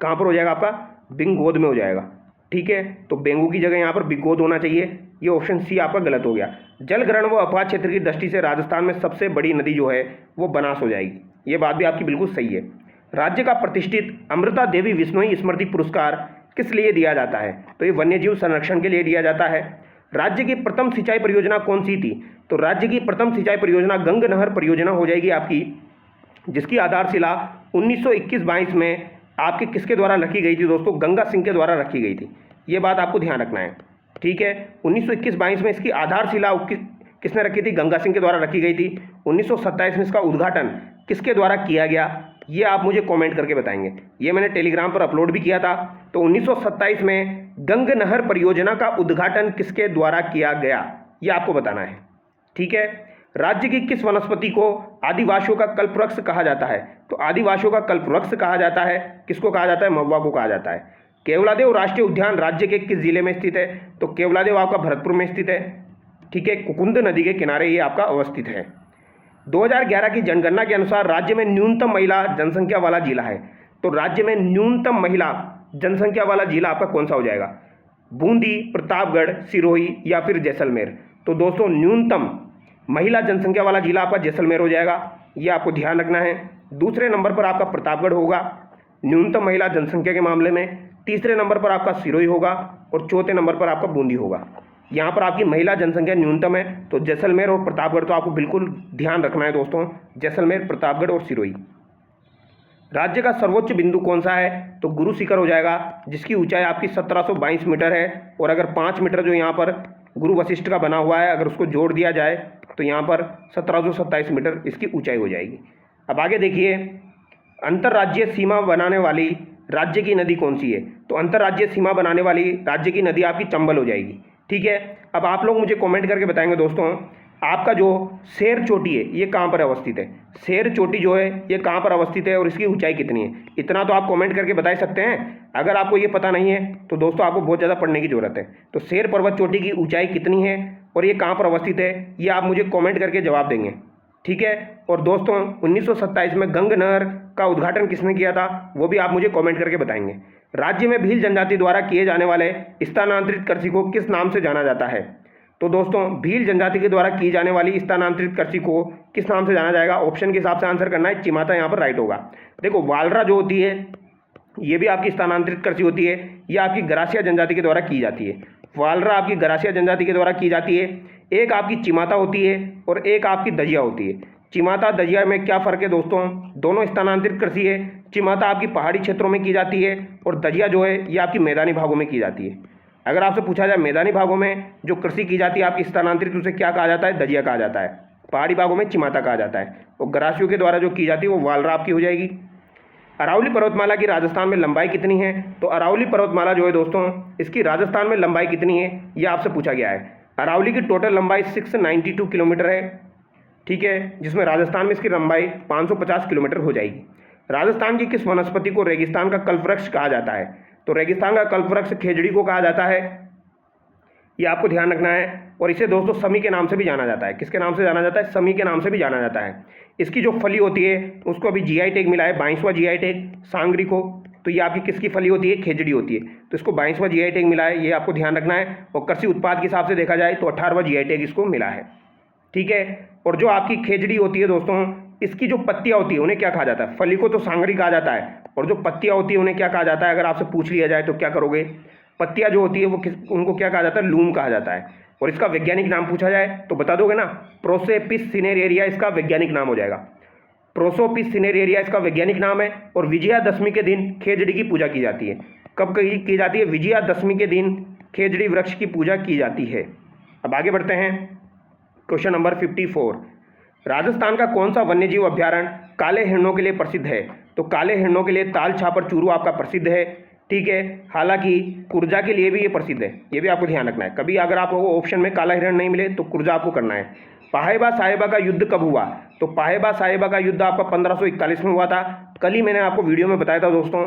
कहाँ पर हो जाएगा आपका बिंगोद में हो जाएगा। ठीक है, तो बेंगू की जगह यहाँ पर बिंगोद होना चाहिए। ये ऑप्शन सी आपका गलत हो गया। जल ग्रहण व अपवाह क्षेत्र की दृष्टि से राजस्थान में सबसे बड़ी नदी जो है वो बनास हो जाएगी। ये बात भी आपकी बिल्कुल सही है। राज्य का प्रतिष्ठित अमृता देवी विश्नोई स्मृति पुरस्कार किस लिए दिया जाता है? तो ये वन्यजीव संरक्षण के लिए दिया जाता है। राज्य की प्रथम सिंचाई परियोजना कौन सी थी? तो राज्य की प्रथम सिंचाई परियोजना गंग नहर परियोजना हो जाएगी आपकी, जिसकी आधारशिला 1921-22 में आपके किसके द्वारा रखी गई थी दोस्तों? गंगा सिंह के द्वारा रखी गई थी। ये बात आपको ध्यान रखना है। ठीक है, 1921-22 में इसकी आधारशिला किसने रखी थी? गंगा सिंह के द्वारा रखी गई थी। 1927 में इसका उद्घाटन किसके द्वारा किया गया? ये आप मुझे कमेंट करके बताएंगे। ये मैंने टेलीग्राम पर अपलोड भी किया था। तो 1927 में गंग नहर परियोजना का उद्घाटन किसके द्वारा किया गया, ये आपको बताना है। ठीक है, राज्य की किस वनस्पति को आदिवासियों का कल्पवृक्ष कहा जाता है? तो आदिवासियों का कल्पवृक्ष कहा जाता है, किसको कहा जाता है? महुआ को कहा जाता है। केवलादेव राष्ट्रीय उद्यान राज्य के किस जिले में स्थित है? तो केवलादेव आपका भरतपुर में स्थित है। ठीक है, कुकुंद नदी के किनारे ये आपका अवस्थित है। 2011 की जनगणना के अनुसार राज्य में न्यूनतम महिला जनसंख्या वाला जिला है। तो राज्य में न्यूनतम महिला जनसंख्या वाला जिला आपका कौन सा हो जाएगा? बूंदी, प्रतापगढ़, सिरोही या फिर जैसलमेर? तो दोस्तों न्यूनतम महिला जनसंख्या वाला जिला आपका जैसलमेर हो जाएगा। ये आपको ध्यान रखना है। दूसरे नंबर पर आपका प्रतापगढ़ होगा न्यूनतम महिला जनसंख्या के मामले में। तीसरे नंबर पर आपका सिरोही होगा और चौथे नंबर पर आपका बूंदी होगा। यहाँ पर आपकी महिला जनसंख्या न्यूनतम है, तो जैसलमेर और प्रतापगढ़ तो आपको बिल्कुल ध्यान रखना है दोस्तों, जैसलमेर, प्रतापगढ़ और सिरोही। राज्य का सर्वोच्च बिंदु कौन सा है? तो गुरु शिखर हो जाएगा, जिसकी ऊंचाई आपकी 1722 मीटर है। और अगर 5 मीटर जो यहाँ पर गुरु वशिष्ठ का बना हुआ है, अगर उसको जोड़ दिया जाए तो यहाँ पर 1727 मीटर इसकी ऊंचाई हो जाएगी। अब आगे देखिए, अंतर्राज्यीय सीमा बनाने वाली राज्य की नदी कौन सी है? तो अंतर्राज्यीय सीमा बनाने वाली राज्य की नदी आपकी चंबल हो जाएगी। ठीक है, अब आप लोग मुझे कमेंट करके बताएंगे दोस्तों, आपका जो शेर चोटी है ये कहाँ पर अवस्थित है? शेर चोटी जो है ये कहाँ पर अवस्थित है और इसकी ऊंचाई कितनी है? इतना तो आप कमेंट करके बता सकते हैं। अगर आपको ये पता नहीं है तो दोस्तों आपको बहुत ज़्यादा पढ़ने की जरूरत है। तो शेर पर्वत चोटी की ऊंचाई कितनी है और ये कहाँ पर अवस्थित है, ये आप मुझे कॉमेंट करके जवाब देंगे। ठीक है, और दोस्तों 1927 में गंग नहर का उद्घाटन किसने किया था, वो भी आप मुझे कमेंट करके बताएंगे। राज्य में भील जनजाति द्वारा किए जाने वाले स्थानांतरित कृषि को किस नाम से जाना जाता है? तो दोस्तों भील जनजाति के द्वारा की जाने वाली स्थानांतरित कृषि को किस नाम से जाना जाएगा? ऑप्शन के हिसाब से आंसर करना है, चिमाता यहाँ पर राइट होगा। देखो वालरा जो होती है ये भी आपकी स्थानांतरित कृषि होती है, ये आपकी गरासिया जनजाति के द्वारा की जाती है। वालरा आपकी गरासिया जनजाति के द्वारा की जाती है। एक आपकी चिमाता होती है और एक आपकी दजिया होती है। चिमाता दजिया में क्या फ़र्क है दोस्तों? दोनों स्थानांतरित कृषि है। चिमाता आपकी पहाड़ी क्षेत्रों में की जाती है और दजिया जो है ये आपकी मैदानी भागों में की जाती है। अगर आपसे पूछा जाए मैदानी भागों में जो कृषि की जाती है आपकी स्थानांतरित, उसे क्या कहा जाता है? दजिया कहा जाता है। पहाड़ी भागों में चिमाता कहा जाता है। और गरासियों के द्वारा जो की जाती है वो वालरा आपकी हो जाएगी। अरावली पर्वतमाला की राजस्थान में लंबाई कितनी है? तो अरावली पर्वतमाला जो है दोस्तों इसकी राजस्थान में लंबाई कितनी है ये आपसे पूछा गया है। अरावली की टोटल लंबाई 692 किलोमीटर है। ठीक है, जिसमें राजस्थान में इसकी लंबाई 550 किलोमीटर हो जाएगी। राजस्थान की किस वनस्पति को रेगिस्तान का कल्पवृक्ष कहा जाता है? तो रेगिस्तान का कल्पवृक्ष खेजड़ी को कहा जाता है। ये आपको ध्यान रखना है। और इसे दोस्तों समी के नाम से भी जाना जाता है। किसके नाम से जाना जाता है? समी के नाम से भी जाना जाता है। इसकी जो फली होती है उसको अभी जीआई टैग मिला है, 22वां जीआई टैग सांगरी को। तो ये आपकी किसकी फली होती है? खेजड़ी होती है। तो इसको 22वां जीआई टैग मिला है, ये आपको ध्यान रखना है। और कृषि उत्पाद के हिसाब से देखा जाए तो 18वां जीआई टैग इसको मिला है। ठीक है, और जो आपकी खेजड़ी होती है दोस्तों इसकी जो पत्तियां होती है उन्हें क्या कहा जाता है? फली को तो सांगरी कहा जाता है और जो पत्तियां होती है उन्हें क्या कहा जाता है? अगर आपसे पूछ लिया जाए तो क्या करोगे? पत्तियां जो होती है वो उनको क्या कहा जाता है? लूम कहा जाता है। और इसका वैज्ञानिक नाम पूछा जाए तो बता दोगे ना? प्रोसोपिस सिनेरेरिया इसका वैज्ञानिक नाम हो जाएगा। प्रोसोपिस सिनेरेरिया इसका वैज्ञानिक नाम है। और विजयादशमी के दिन खेजड़ी की पूजा की जाती है। कब की जाती है? विजयादशमी के दिन खेजड़ी वृक्ष की पूजा की जाती है। अब आगे बढ़ते हैं, क्वेश्चन नंबर 54। राजस्थान का कौन सा वन्यजीव अभ्यारण्य काले हिरणों के लिए प्रसिद्ध है? तो काले हिरणों के लिए ताल छापर चूरू आपका प्रसिद्ध है। ठीक है, हालांकि कुर्जा के लिए भी ये प्रसिद्ध है, ये भी आपको ध्यान रखना है। कभी अगर आपको ऑप्शन में काला हिरण नहीं मिले तो कुर्जा आपको करना है। पाहेबा साहेबा का युद्ध कब हुआ? तो पाहेबा साहेबा का युद्ध आपका 1541 में हुआ था। कल ही मैंने आपको वीडियो में बताया था दोस्तों।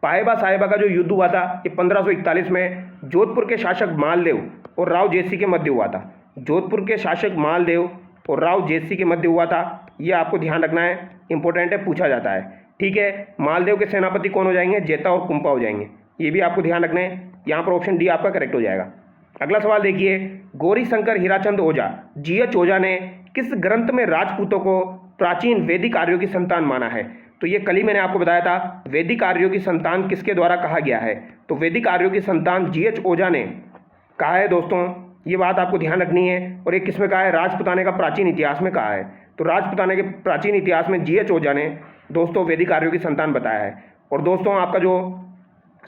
पाहेबा साहेबा का जो युद्ध हुआ था ये 1541 में जोधपुर के शासक मालदेव और राव जयसिंह के मध्य हुआ था। जोधपुर के शासक मालदेव और राव जयसिंह के मध्य हुआ था। ये आपको ध्यान रखना है, इंपॉर्टेंट है, पूछा जाता है। ठीक है, मालदेव के सेनापति कौन हो जाएंगे? जेता और कुंपा हो जाएंगे। ये भी आपको ध्यान रखना है। यहाँ पर ऑप्शन डी आपका करेक्ट हो जाएगा। अगला सवाल देखिए, गौरी शंकर हीराचंद ओझा जीएच ओझा ने किस ग्रंथ में राजपूतों को प्राचीन वैदिक आर्यों की संतान माना है? तो ये कल ही मैंने आपको बताया था, वैदिक आर्यों की संतान किसके द्वारा कहा गया है? तो वैदिक आर्यों की संतान जीएच ओझा ने कहा है दोस्तों। ये बात आपको ध्यान रखनी है। और ये किस में कहा है? राजपुताने का प्राचीन इतिहास में कहा है। तो राजपुताने के प्राचीन इतिहास में जीएच ओझा ने दोस्तों वैदिक आर्यों की संतान बताया है। और दोस्तों आपका जो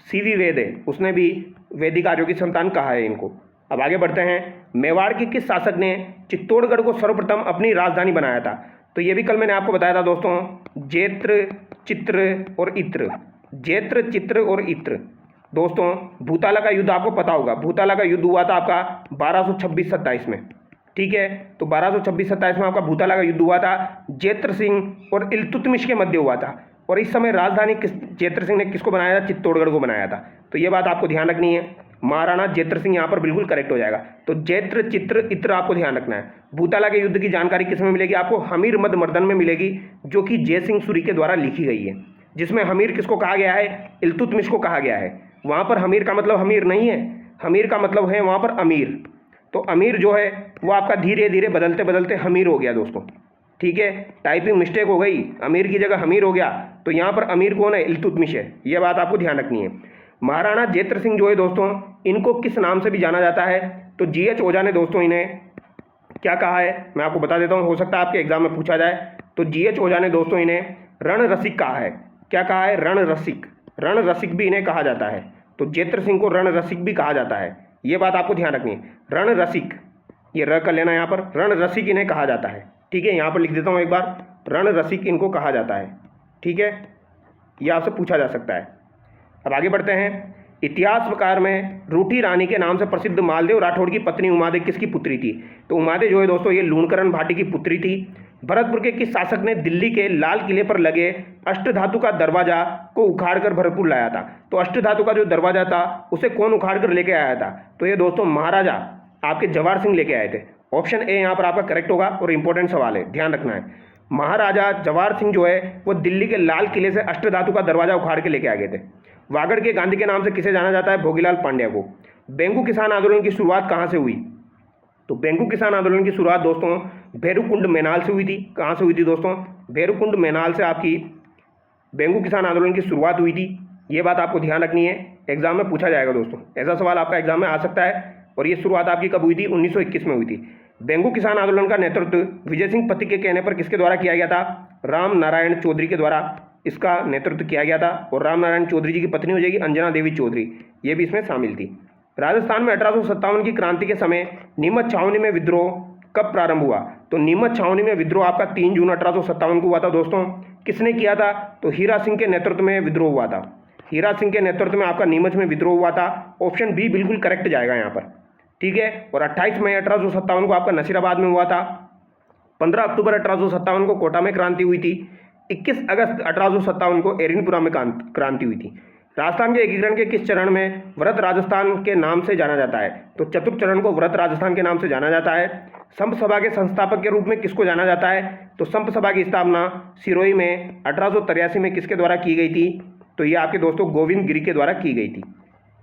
सीवी वेद है उसने भी वैदिक आर्यों की संतान कहा है इनको। अब आगे बढ़ते हैं, मेवाड़ के किस शासक ने चित्तौड़गढ़ को सर्वप्रथम अपनी राजधानी बनाया था? तो ये भी कल मैंने आपको बताया था दोस्तों, जेत्र, चित्र और इत्र। जेत्र, चित्र और इत्र। दोस्तों भूताला का युद्ध आपको पता होगा, भूताला का युद्ध हुआ था आपका 1226-27 में। ठीक है, तो 1226-27 में आपका भूताला का युद्ध हुआ था, जेत्र सिंह और इल्तुतमिश के मध्य हुआ था। और इस समय राजधानी जेत्र सिंह ने किसको बनाया था? चित्तौड़गढ़ को बनाया था। तो ये बात आपको ध्यान रखनी है। महाराणा जेत्र सिंह यहाँ पर बिल्कुल करेक्ट हो जाएगा। तो जेत्र, चित्र, इत्र आपको ध्यान रखना है। भूताला के युद्ध की जानकारी किस में मिलेगी आपको? हमीर मद मर्दन में मिलेगी, जो कि जयसिंह सूरी के द्वारा लिखी गई है, जिसमें हमीर किसको कहा गया है? इल्तुतमिश को कहा गया है। वहाँ पर हमीर का मतलब हमीर नहीं है, हमीर का मतलब है वहाँ पर अमीर। तो अमीर जो है वो आपका धीरे धीरे बदलते बदलते हमीर हो गया दोस्तों। ठीक है, टाइपिंग मिस्टेक हो गई, अमीर की जगह हमीर हो गया। तो यहाँ पर अमीर कौन है? इल्तुतमिश है। ये बात आपको ध्यान रखनी है। महाराणा जेत्र सिंह जो है दोस्तों, इनको किस नाम से भी जाना जाता है? तो जीएच ओझा ने दोस्तों इन्हें क्या कहा है? मैं आपको बता देता हूँ, हो सकता है आपके एग्जाम में पूछा जाए। तो जीएच ओझा ने दोस्तों इन्हें रण रसिक कहा है। क्या कहा है? रण रसिक। रण रसिक भी इन्हें कहा जाता है। तो जेत्र सिंह को रण रसिक भी कहा जाता है। ये बात आपको ध्यान रखनी है। रण रसिक, ये र कर लेना यहाँ पर, रण रसिक इन्हें कहा जाता है। ठीक है, यहाँ पर लिख देता हूँ एक बार, रण रसिक इनको कहा जाता है। ठीक है, ये आपसे पूछा जा सकता है। अब आगे बढ़ते हैं, इतिहासकार में रूठी रानी के नाम से प्रसिद्ध मालदेव राठौड़ की पत्नी उमादे किसकी पुत्री थी? तो उमादे जो है दोस्तों ये लूणकरण भाटी की पुत्री थी। भरतपुर के किस शासक ने दिल्ली के लाल किले पर लगे अष्टधातु का दरवाजा को उखाड़कर भरतपुर लाया था? तो अष्टधातु का जो दरवाजा था उसे कौन उखाड़ कर लेके आया था? तो ये दोस्तों महाराजा आपके जवाहर सिंह लेके आए थे। ऑप्शन ए यहाँ पर आपका करेक्ट होगा और इंपॉर्टेंट सवाल है, ध्यान रखना है। महाराजा जवाहर सिंह जो है वो दिल्ली के लाल किले से अष्टधातु का दरवाजा उखाड़ के लेके आ गए थे। वागड़ के गांधी के नाम से किसे जाना जाता है? भोगीलाल पांड्या को। बेंगू किसान आंदोलन की शुरुआत कहाँ से हुई? तो बेंगू किसान आंदोलन की शुरुआत दोस्तों भैरूकुंड मेनाल से हुई थी। कहाँ से हुई थी दोस्तों? भैरूकुंड मेनाल से आपकी बेंगू किसान आंदोलन की शुरुआत हुई थी। ये बात आपको ध्यान रखनी है, एग्जाम में पूछा जाएगा दोस्तों, ऐसा सवाल आपका एग्जाम में आ सकता है। और ये शुरुआत आपकी कब हुई थी? 1921 में हुई थी। बेंगू किसान आंदोलन का नेतृत्व विजय सिंह पति के कहने पर किसके द्वारा किया गया था? राम नारायण चौधरी के द्वारा इसका नेतृत्व किया गया था। और राम नारायण चौधरी जी की पत्नी हो जाएगी अंजना देवी चौधरी, ये भी इसमें शामिल थी। राजस्थान में 1857 की क्रांति के समय नीमच छावनी में विद्रोह कब प्रारंभ हुआ? तो नीमच छावनी में विद्रोह आपका 3 जून 1857 को हुआ था दोस्तों। किसने किया था? तो हीरा सिंह के नेतृत्व में विद्रोह हुआ था। हीरा सिंह के नेतृत्व में आपका नीमच में विद्रोह हुआ था। ऑप्शन बी बिल्कुल करेक्ट जाएगा यहाँ पर। ठीक है, और 28 मई 1857 को आपका नसीराबाद में हुआ था। 15 अक्टूबर 1857 को कोटा में क्रांति हुई थी। 21 अगस्त 1857 को एरिनपुरा में क्रांति हुई थी। राजस्थान के एकीकरण के किस चरण में व्रत राजस्थान के नाम से जाना जाता है? तो चतुर्थ चरण को व्रत राजस्थान के नाम से जाना जाता है। संप सभा के संस्थापक के रूप में किसको जाना जाता है? तो संप सभा की स्थापना सिरोही में 1883 में किसके द्वारा की गई थी? तो ये आपके दोस्तों गोविंद गिरी के द्वारा की गई थी।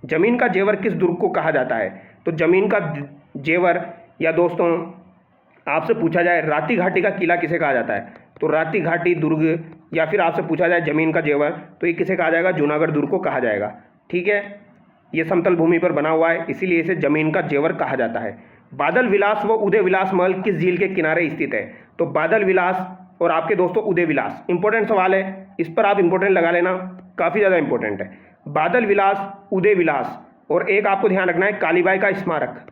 जमीन का जेवर किस दुर्ग को कहा जाता है? तो जमीन का जेवर या दोस्तों आपसे पूछा जाए राती घाटी का किला किसे कहा जाता है? तो राती घाटी दुर्ग, या फिर आपसे पूछा जाए जमीन का जेवर तो ये किसे कहा जाएगा? जूनागढ़ दुर्ग को कहा जाएगा। ठीक है, ये समतल भूमि पर बना हुआ है इसीलिए इसे जमीन का जेवर कहा जाता है। बादल विलास व उदय विलास महल किस झील के किनारे स्थित है? तो बादल विलास और आपके दोस्तों उदय विलास, इंपॉर्टेंट सवाल है, इस पर आप इंपॉर्टेंट लगा लेना, काफ़ी ज़्यादा इंपॉर्टेंट है। बादल विलास, उदय विलास और एक आपको ध्यान रखना है कालीबाई का स्मारक।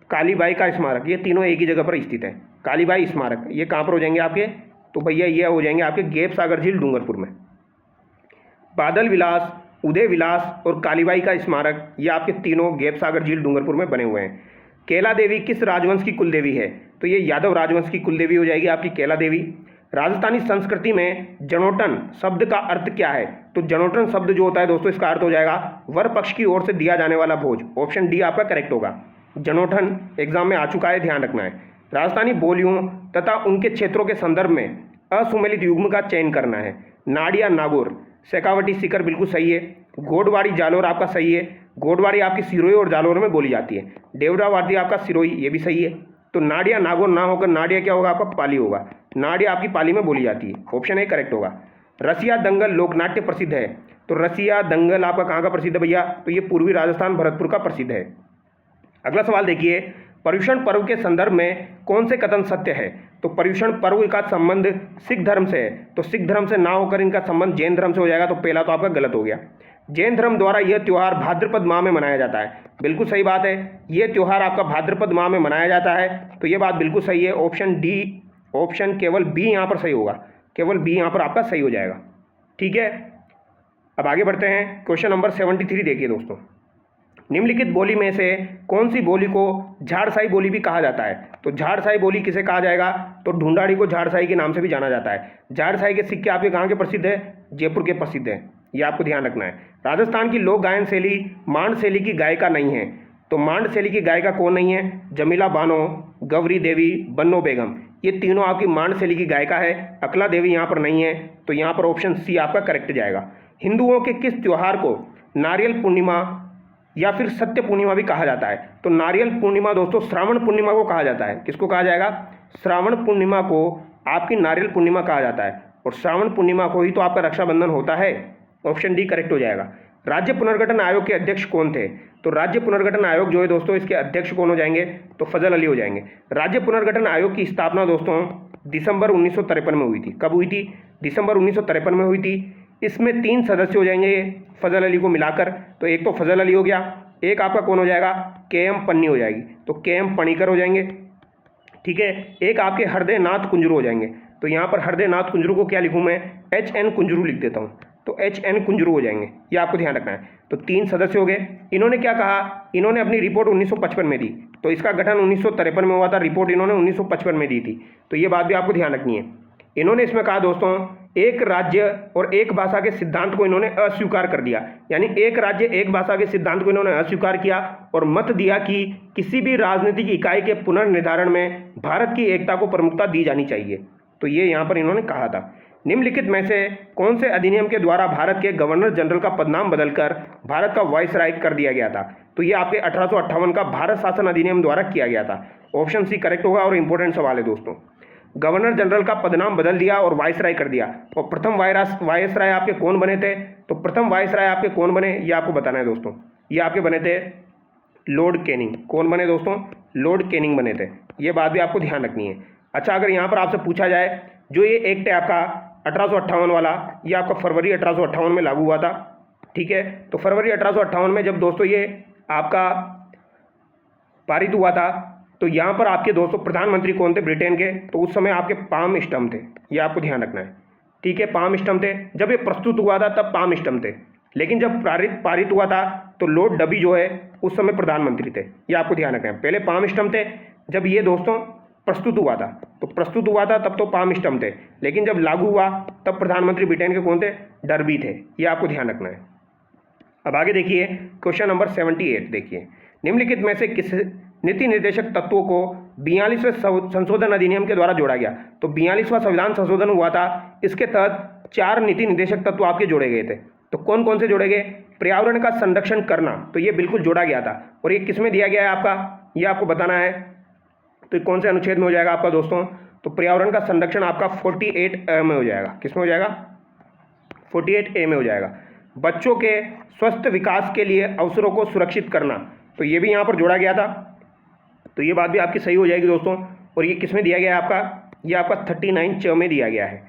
कालीबाई का स्मारक, ये तीनों एक ही जगह पर स्थित है। कालीबाई स्मारक ये कहाँ पर हो जाएंगे आपके? तो भैया ये हो जाएंगे आपके गेप सागर झील डूंगरपुर में। बादल विलास, उदय विलास और कालीबाई का स्मारक ये आपके तीनों गेप सागर झील डूंगरपुर में बने हुए हैं। केला देवी किस राजवंश की कुल देवी है? तो ये यादव राजवंश की कुल देवी हो जाएगी आपकी केला देवी। राजस्थानी संस्कृति में जनेटन शब्द का अर्थ क्या है? तो जनेटन शब्द जो होता है दोस्तों इसका अर्थ हो जाएगा वर पक्ष की ओर से दिया जाने वाला भोज। ऑप्शन डी आपका करेक्ट होगा। जनोठन एग्जाम में आ चुका है, ध्यान रखना है। राजस्थानी बोलियों तथा उनके क्षेत्रों के संदर्भ में असुमेलित युग्म का चयन करना है। नाडिया नागौर, शेखावटी सीकर बिल्कुल सही है। गोडवाड़ी जालोर आपका सही है। गोडवाड़ी आपकी सिरोही और जालोर में बोली जाती है। देवरावादी आपका सिरोही, ये भी सही है। तो नाडिया नागौर ना होकर नाडिया क्या होगा आपका, पाली होगा। नाडिया आपकी पाली में बोली जाती है, ऑप्शन ए करेक्ट होगा। रसिया दंगल लोकनाट्य प्रसिद्ध है। तो रसिया दंगल आपका कहाँ का प्रसिद्ध है भैया, तो ये पूर्वी राजस्थान भरतपुर का प्रसिद्ध है। अगला सवाल देखिए, पर्युषण पर्व के संदर्भ में कौन से कथन सत्य है। तो पर्युषण पर्व का संबंध सिख धर्म से है, तो सिख धर्म से ना होकर इनका संबंध जैन धर्म से हो जाएगा, तो पहला तो आपका गलत हो गया। जैन धर्म द्वारा यह त्यौहार भाद्रपद माह में मनाया जाता है, बिल्कुल सही बात है। यह त्यौहार आपका भाद्रपद माह में मनाया जाता है, तो यह बात बिल्कुल सही है। ऑप्शन डी, ऑप्शन केवल बी यहाँ पर सही होगा, केवल बी यहाँ पर आपका सही हो जाएगा। ठीक है, अब आगे बढ़ते हैं। क्वेश्चन नंबर 73 देखिए दोस्तों, निम्नलिखित बोली में से कौन सी बोली को झाड़साई बोली भी कहा जाता है। तो झाड़साई बोली किसे कहा जाएगा, तो ढूंढाड़ी को झाड़साई के नाम से भी जाना जाता है। झाड़साई के सिक्के आपके कहाँ के प्रसिद्ध है, जयपुर के प्रसिद्ध है, ये आपको ध्यान रखना है। राजस्थान की लोक गायन शैली मांड शैली की गायिका नहीं है। तो मांड शैली की गायिका कौन नहीं है, जमीला बानो, गौरी देवी, बन्नो बेगम, ये तीनों आपकी मांड शैली की गायिका है। अकला देवी यहाँ पर नहीं है, तो यहाँ पर ऑप्शन सी आपका करेक्ट जाएगा। हिंदुओं के किस त्यौहार को नारियल पूर्णिमा या फिर सत्य पूर्णिमा भी कहा जाता है। तो नारियल पूर्णिमा दोस्तों श्रावण पूर्णिमा को कहा जाता है। किसको कहा जाएगा, श्रावण पूर्णिमा को आपकी नारियल पूर्णिमा कहा जाता है, और श्रावण पूर्णिमा को ही तो आपका रक्षाबंधन होता है। ऑप्शन डी करेक्ट हो जाएगा। राज्य पुनर्गठन आयोग के अध्यक्ष कौन थे। तो राज्य पुनर्गठन आयोग जो है दोस्तों, इसके अध्यक्ष कौन हो जाएंगे, तो फजल अली हो जाएंगे। राज्य पुनर्गठन आयोग की स्थापना दोस्तों दिसंबर 1953 में हुई थी। कब हुई थी, दिसंबर 1953 में हुई थी। इसमें 3 सदस्य हो जाएंगे फजल अली को मिलाकर, तो एक तो फजल अली हो गया, एक आपका कौन हो जाएगा, के.एम. पन्नी हो जाएगी, तो के.एम. पणिकर हो जाएंगे। ठीक है, एक आपके हृदय नाथ कुंजरू हो जाएंगे। तो यहाँ पर हृदय नाथ कुंजरू को क्या लिखूँ मैं, H.N. कुंजरू लिख देता हूँ, तो H.N. कुंजरू हो जाएंगे, ये आपको ध्यान रखना है। तो 3 सदस्य हो गए। इन्होंने क्या कहा, इन्होंने अपनी रिपोर्ट 1955 में दी, तो इसका गठन 1953 में हुआ था, रिपोर्ट इन्होंने 1955 में दी थी, तो ये बात भी आपको ध्यान रखनी है। इन्होंने इसमें कहा दोस्तों, एक राज्य और एक भाषा के सिद्धांत को इन्होंने अस्वीकार कर दिया, यानी एक राज्य एक भाषा के सिद्धांत को इन्होंने अस्वीकार किया और मत दिया कि किसी भी राजनीतिक इकाई के पुनर्निर्धारण में भारत की एकता को प्रमुखता दी जानी चाहिए। तो ये यहाँ पर इन्होंने कहा था। निम्नलिखित में से कौन से अधिनियम के द्वारा भारत के गवर्नर जनरल का पदनाम बदलकर भारत का वाइसराय कर दिया गया था। तो ये आपके 1858 का भारत शासन अधिनियम द्वारा किया गया था। ऑप्शन सी करेक्ट होगा, और इंपॉर्टेंट सवाल है दोस्तों। गवर्नर जनरल का पदनाम बदल दिया और वाइसराय कर दिया, और प्रथम वाइसराय आपके कौन बने थे। तो प्रथम वाइसराय आपके कौन बने, ये आपको बताना है दोस्तों। ये आपके बने थे लॉर्ड कैनिंग। कौन बने दोस्तों, लॉर्ड कैनिंग बने थे, ये बात भी आपको ध्यान रखनी है। अच्छा, अगर यहाँ पर आपसे पूछा जाए, जो ये एक्ट है आपका 1858 वाला, ये आपका फरवरी 1858 में लागू हुआ था। ठीक है, तो फरवरी 1858 में जब दोस्तों ये आपका पारित हुआ था, तो यहाँ पर आपके दोस्तों प्रधानमंत्री कौन थे ब्रिटेन के, तो उस समय आपके पाम स्टम थे, ये आपको ध्यान रखना है। ठीक है, पाम स्टम थे। जब ये प्रस्तुत हुआ था तब पाम स्टम थे, लेकिन जब पारित हुआ था तो लॉर्ड डबी जो है उस समय प्रधानमंत्री थे, ये आपको ध्यान रखना है। पहले पाम स्टम थे, जब ये दोस्तों प्रस्तुत हुआ था, तो प्रस्तुत हुआ था तब तो पाम स्टम थे, लेकिन जब लागू हुआ तब प्रधानमंत्री ब्रिटेन के कौन थे, डर्बी थे, ये आपको ध्यान रखना है। अब आगे देखिए, क्वेश्चन नंबर 78 देखिए, निम्नलिखित में से किस नीति निर्देशक तत्वों को 42वें संशोधन अधिनियम के द्वारा जोड़ा गया। तो 42वां संविधान संशोधन हुआ था, इसके तहत 4 नीति निर्देशक तत्व आपके जोड़े गए थे। तो कौन कौन से जोड़े गए, पर्यावरण का संरक्षण करना, तो ये बिल्कुल जोड़ा गया था, और ये किस में दिया गया है आपका, ये आपको बताना है। तो कौन से अनुच्छेद में हो जाएगा आपका दोस्तों, तो पर्यावरण का संरक्षण आपका 48A में हो जाएगा। किस में हो जाएगा, 48A में हो जाएगा। बच्चों के स्वस्थ विकास के लिए अवसरों को सुरक्षित करना, तो ये भी यहाँ पर जोड़ा गया था, तो ये बात भी आपकी सही हो जाएगी दोस्तों। और ये किस में दिया गया है आपका, ये आपका 39 में दिया गया है।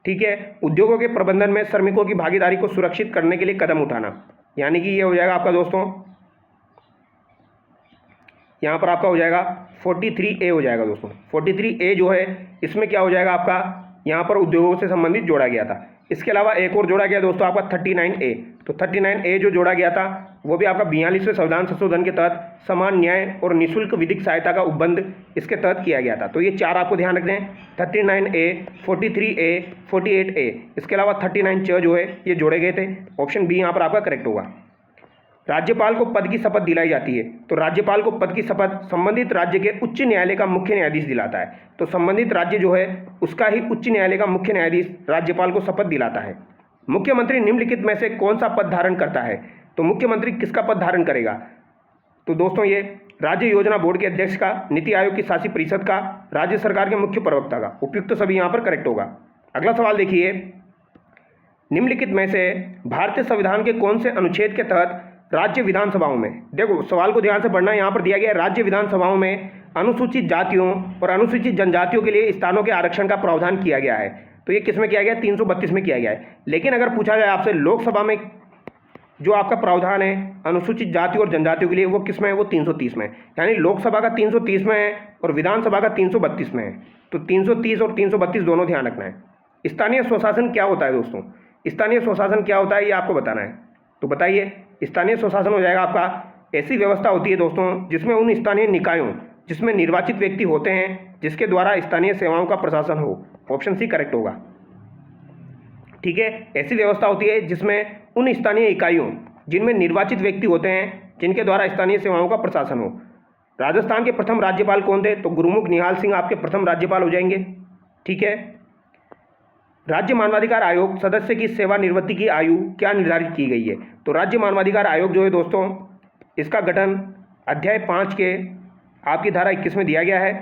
ठीक है, उद्योगों के प्रबंधन में श्रमिकों की भागीदारी को सुरक्षित करने के लिए कदम उठाना, यानी कि ये हो जाएगा आपका दोस्तों, यहाँ पर आपका हो जाएगा 43A हो जाएगा दोस्तों। 43A जो है इसमें क्या हो जाएगा आपका, यहाँ पर उद्योगों से संबंधित जोड़ा गया था। इसके अलावा एक और जोड़ा गया दोस्तों आपका 39A। तो 39A जो जोड़ा गया था वो भी आपका 42वें संविधान संशोधन के तहत समान न्याय और निःशुल्क विधिक सहायता का उपबंध इसके तहत किया गया था। तो ये 4 आपको ध्यान रखने हैं, 39A, 43A, 48A। इसके अलावा 39 जो है ये जोड़े गए थे। ऑप्शन बी यहाँ पर आपका करेक्ट होगा। राज्यपाल को पद की शपथ दिलाई जाती है, तो राज्यपाल को पद की शपथ संबंधित राज्य के उच्च न्यायालय का मुख्य न्यायाधीश दिलाता है। तो संबंधित राज्य जो है उसका ही उच्च न्यायालय का मुख्य न्यायाधीश राज्यपाल को शपथ दिलाता है। मुख्यमंत्री निम्नलिखित में से कौन सा पद धारण करता है? तो मुख्यमंत्री किसका पद धारण करेगा? तो दोस्तों ये राज्य योजना बोर्ड के अध्यक्ष का, नीति आयोग की शासी परिषद का, राज्य सरकार के मुख्य प्रवक्ता का। उपयुक्त सभी यहाँ पर करेक्ट होगा। अगला सवाल देखिए, निम्नलिखित में से भारतीय संविधान के कौन से अनुच्छेद के तहत राज्य विधानसभाओं में, देखो सवाल को ध्यान से पढ़ना, यहाँ पर दिया गया है राज्य विधानसभाओं में अनुसूचित जातियों और अनुसूचित जनजातियों के लिए स्थानों के आरक्षण का प्रावधान किया गया है। तो ये किस में किया गया? 332 में किया गया है। लेकिन अगर पूछा जाए आपसे लोकसभा में जो आपका प्रावधान है अनुसूचित जाति और जनजातियों के लिए, वो किस में है? वो 330 में। यानी लोकसभा का 330 में है और विधानसभा का 332 में है। तो 330 और 332 दोनों ध्यान रखना है। स्थानीय स्वशासन क्या होता है दोस्तों? स्थानीय स्वशासन क्या होता है ये आपको बताना है। तो बताइए, स्थानीय स्वशासन हो जाएगा आपका ऐसी व्यवस्था होती है दोस्तों जिसमें उन स्थानीय निकायों जिसमें निर्वाचित व्यक्ति होते हैं जिसके द्वारा स्थानीय सेवाओं का प्रशासन हो। ऑप्शन सी करेक्ट होगा। ठीक है, ऐसी व्यवस्था होती है जिसमें उन स्थानीय इकाइयों जिनमें निर्वाचित व्यक्ति होते हैं जिनके द्वारा स्थानीय सेवाओं का प्रशासन हो। राजस्थान के प्रथम राज्यपाल कौन थे? तो गुरुमुख निहाल सिंह आपके प्रथम राज्यपाल हो जाएंगे। ठीक है, राज्य मानवाधिकार आयोग सदस्य की सेवानिवृत्ति की आयु क्या निर्धारित की गई है? तो राज्य मानवाधिकार आयोग जो है दोस्तों इसका गठन अध्याय 5 के आपकी धारा 21 में दिया गया है।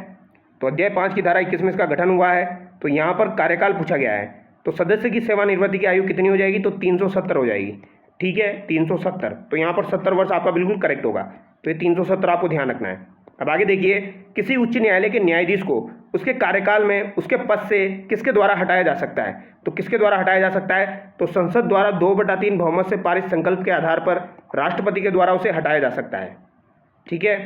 तो अध्याय 5 की धारा 21 में इसका गठन हुआ है। तो यहाँ पर कार्यकाल पूछा गया है। तो सदस्य की सेवानिवृत्ति की आयु कितनी हो जाएगी? तो 370 हो जाएगी। ठीक है, 370। तो यहाँ पर 70 वर्ष आपका बिल्कुल करेक्ट होगा। तो ये 370 आपको ध्यान रखना है। अब आगे देखिए, किसी उच्च न्यायालय के न्यायाधीश को उसके कार्यकाल में उसके पद से किसके द्वारा हटाया जा सकता है? तो किसके द्वारा हटाया जा सकता है? तो संसद द्वारा 2/3 बहुमत से पारित संकल्प के आधार पर राष्ट्रपति के द्वारा उसे हटाया जा सकता है। ठीक है,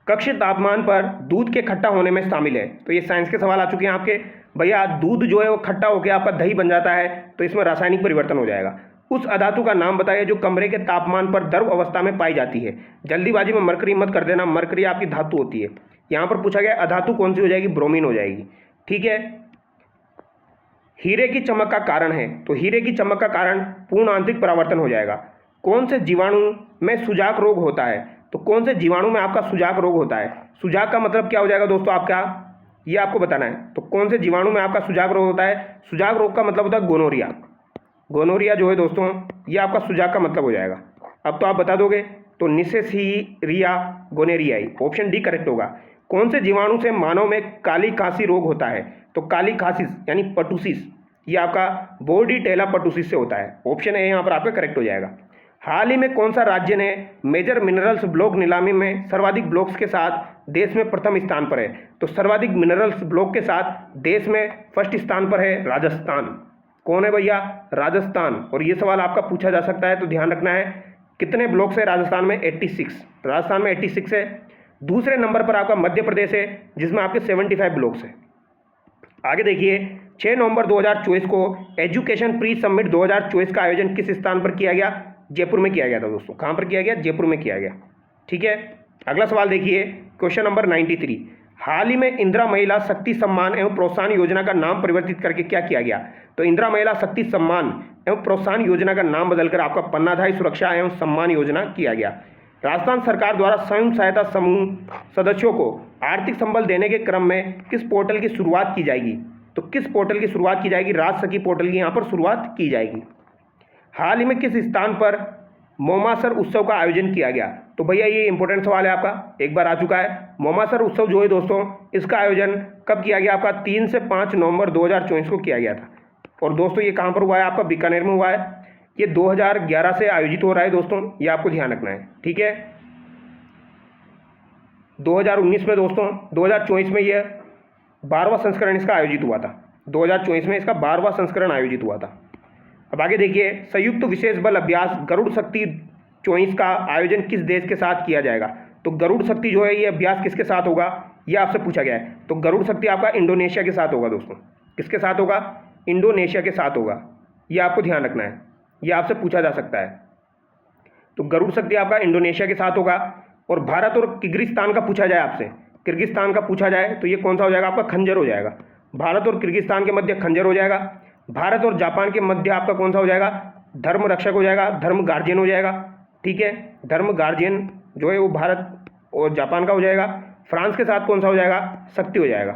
कक्ष तापमान पर दूध के खट्टा होने में शामिल है। तो ये साइंस के सवाल आ चुके हैं आपके। भैया दूध जो है वो खट्टा होकर आपका दही बन जाता है, तो इसमें रासायनिक परिवर्तन हो जाएगा। उस अधातु का नाम बताइए जो कमरे के तापमान पर द्रव अवस्था में पाई जाती है। जल्दीबाजी में मरकरी मत कर देना, मरकरी आपकी धातु होती है। यहाँ पर पूछा गया अधातु कौन सी हो जाएगी? ब्रोमीन हो जाएगी। ठीक है, हीरे की चमक का कारण है। तो हीरे की चमक का कारण पूर्ण आंतरिक परावर्तन हो जाएगा। कौन से जीवाणु में सुजाक रोग होता है? तो कौन से जीवाणु में आपका सुजाक रोग होता है? सुजाक का मतलब क्या हो जाएगा दोस्तों आपका? ये आपको बताना है। तो कौन से जीवाणु में आपका सुजाक रोग होता है? सुजाक रोग का मतलब होता है गोनोरिया। गोनोरिया जो है दोस्तों ये आपका सुजाक का मतलब हो जाएगा। अब तो आप बता दोगे। तो निसेरिया गोनेरियाई, ऑप्शन डी करेक्ट होगा। कौन से जीवाणु से मानव में काली खांसी रोग होता है? तो काली खांसी यानी पटुसिस, ये आपका बोर्डीटेला पटुसिस से होता है। ऑप्शन ए यहाँ पर आपका करेक्ट हो जाएगा। हाल ही में कौन सा राज्य ने मेजर मिनरल्स ब्लॉक नीलामी में सर्वाधिक ब्लॉक्स के साथ देश में प्रथम स्थान पर है? तो सर्वाधिक मिनरल्स ब्लॉक के साथ देश में फर्स्ट स्थान पर है राजस्थान। कौन है भैया? राजस्थान। और ये सवाल आपका पूछा जा सकता है, तो ध्यान रखना है। कितने ब्लॉक्स है राजस्थान में? 86। राजस्थान में 86 है। दूसरे नंबर पर आपका मध्य प्रदेश है जिसमें आपके 75 ब्लॉक्स हैं। आगे देखिए, 6 नवंबर 2024 को एजुकेशन प्री समिट 2024 का आयोजन किस स्थान पर किया गया? जयपुर में किया गया था दोस्तों। कहाँ पर किया गया? जयपुर में किया गया। ठीक है, अगला सवाल देखिए, क्वेश्चन नंबर 93। हाल ही में इंदिरा महिला शक्ति सम्मान एवं प्रोत्साहन योजना का नाम परिवर्तित करके क्या किया गया? तो इंदिरा महिला शक्ति सम्मान एवं प्रोत्साहन योजना का नाम बदलकर आपका पन्नाधारी सुरक्षा एवं सम्मान योजना किया गया। राजस्थान सरकार द्वारा स्वयं सहायता समूह सदस्यों को आर्थिक संबल देने के क्रम में किस पोर्टल की शुरुआत की जाएगी? तो किस पोर्टल की शुरुआत की जाएगी? राज सखी पोर्टल की यहाँ पर शुरुआत की जाएगी। हाल ही में किस स्थान पर मोमासर उत्सव का आयोजन किया गया? तो भैया ये इंपॉर्टेंट सवाल है आपका, एक बार आ चुका है। मोमासर उत्सव जो है दोस्तों इसका आयोजन कब किया गया? आपका 3 से 5 नवंबर 2024 को किया गया था। और दोस्तों ये कहाँ पर हुआ है? आपका बीकानेर में हुआ है। ये 2011 से आयोजित हो रहा है दोस्तों, ये आपको ध्यान रखना है। ठीक है, 2019 में दोस्तों 2024 में ये 12वां संस्करण इसका आयोजित हुआ था। 2024 में इसका 12वां संस्करण आयोजित हुआ था। अब आगे देखिए, संयुक्त विशेष बल अभ्यास गरुड़ शक्ति 24 का आयोजन किस देश के साथ किया जाएगा? तो गरुड़ शक्ति जो है ये अभ्यास किसके साथ होगा? ये आपसे पूछा गया है। तो गरुड़ शक्ति आपका इंडोनेशिया के साथ होगा दोस्तों। किसके साथ होगा? इंडोनेशिया के साथ होगा। ये आपको ध्यान रखना है, ये आपसे पूछा जा सकता है। तो गरुड़ शक्ति आपका इंडोनेशिया के साथ होगा। और भारत और किर्गिस्तान का पूछा जाए आपसे, किर्गिस्तान का पूछा जाए तो ये कौन सा हो जाएगा? आपका खंजर हो जाएगा। भारत और किर्गिस्तान के मध्य खंजर हो जाएगा। भारत और जापान के मध्य आपका कौन सा हो जाएगा? धर्म रक्षक हो जाएगा, धर्म गार्जियन हो जाएगा। ठीक है। धर्म गार्जियन जो है वो भारत और जापान का हो जाएगा। फ्रांस के साथ कौन सा हो जाएगा? शक्ति हो जाएगा।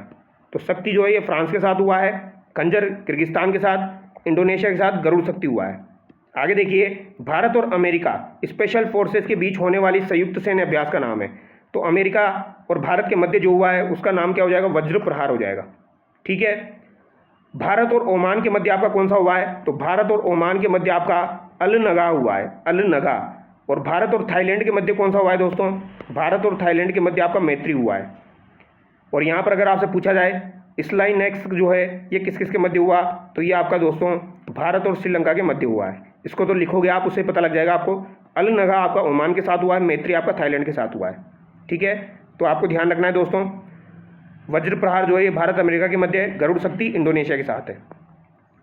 तो शक्ति जो है ये फ्रांस के साथ हुआ है। खंजर किर्गिस्तान के साथ, इंडोनेशिया के साथ गरुड़ शक्ति हुआ है। आगे देखिए, भारत और अमेरिका स्पेशल फोर्सेस के बीच होने वाली संयुक्त सैन्य अभ्यास का नाम है। तो अमेरिका और भारत के मध्य जो हुआ है उसका नाम क्या हो जाएगा? वज्र प्रहार हो जाएगा। ठीक है। भारत और ओमान के मध्य आपका कौन सा हुआ है? तो भारत और ओमान के मध्य आपका अल नगा हुआ है, अल नगा। और भारत और थाईलैंड के मध्य कौन सा हुआ है दोस्तों? भारत और थाईलैंड के मध्य आपका मैत्री हुआ है। और यहाँ पर अगर आपसे पूछा जाए स्लाइन नेक्स्ट जो है ये किस किस के मध्य हुआ? तो ये आपका दोस्तों भारत और श्रीलंका के मध्य हुआ है। इसको तो लिखोगे आप, उससे पता लग जाएगा आपको। अल नगा आपका ओमान के साथ हुआ है, मैत्री आपका थाईलैंड के साथ हुआ है। ठीक है। तो आपको ध्यान रखना है दोस्तों, वज्र प्रहार जो है ये भारत अमेरिका के मध्य है, गरुड़ शक्ति इंडोनेशिया के साथ है।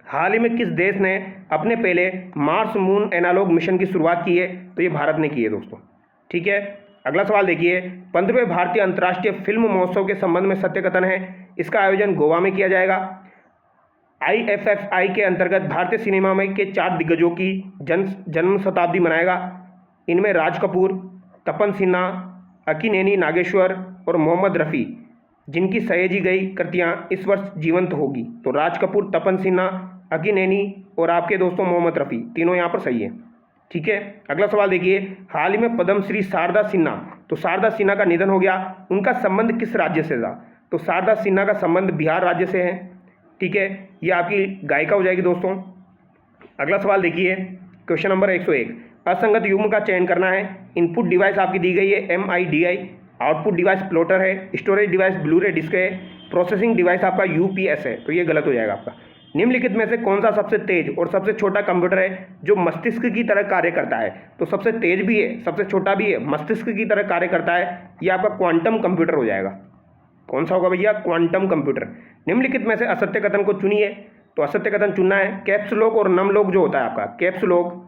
हाल ही में किस देश ने अपने पहले मार्स मून एनालॉग मिशन की शुरुआत की है? तो ये भारत ने की है दोस्तों। ठीक है। अगला सवाल देखिए, 15वें भारतीय अंतर्राष्ट्रीय फिल्म महोत्सव के संबंध में सत्य कथन है। इसका आयोजन गोवा में किया जाएगा। IFFI के अंतर्गत भारतीय सिनेमा में के 4 दिग्गजों की जन्म शताब्दी मनाएगा। इनमें राज कपूर, तपन सिन्हा, अक्किनेनी नागेश्वर और मोहम्मद रफ़ी, जिनकी सहेजी गई कृतियां इस वर्ष जीवंत होगी। तो राज कपूर, तपन सिन्हा, अक्किनेनी और आपके दोस्तों मोहम्मद रफ़ी, तीनों यहाँ पर सही है। ठीक है। अगला सवाल देखिए, हाल ही में पद्मश्री शारदा सिन्हा, तो शारदा सिन्हा का निधन हो गया, उनका संबंध किस राज्य से था? तो शारदा सिन्हा का संबंध बिहार राज्य से है। ठीक है। ये आपकी गायिका हो जाएगी दोस्तों। अगला सवाल देखिए, क्वेश्चन नंबर 101, असंगत युग्म का चयन करना है। इनपुट डिवाइस आपकी दी गई है MIDI, आउटपुट डिवाइस प्लॉटर है, स्टोरेज डिवाइस ब्लूरे डिस्क है, प्रोसेसिंग डिवाइस आपका UPS है। तो ये गलत हो जाएगा आपका। निम्नलिखित में से कौन सा सबसे तेज और सबसे छोटा कंप्यूटर है जो मस्तिष्क की तरह कार्य करता है? तो सबसे तेज भी है, सबसे छोटा भी है, मस्तिष्क की तरह कार्य करता है, ये आपका क्वांटम कंप्यूटर हो जाएगा। कौन सा होगा भैया? Quantum computer. निम्नलिखित में से असत्य कथन को चुनिए। तो असत्य कथन चुनना है। कैप्स लॉक और नम लॉक जो होता है आपका, कैप्स लॉक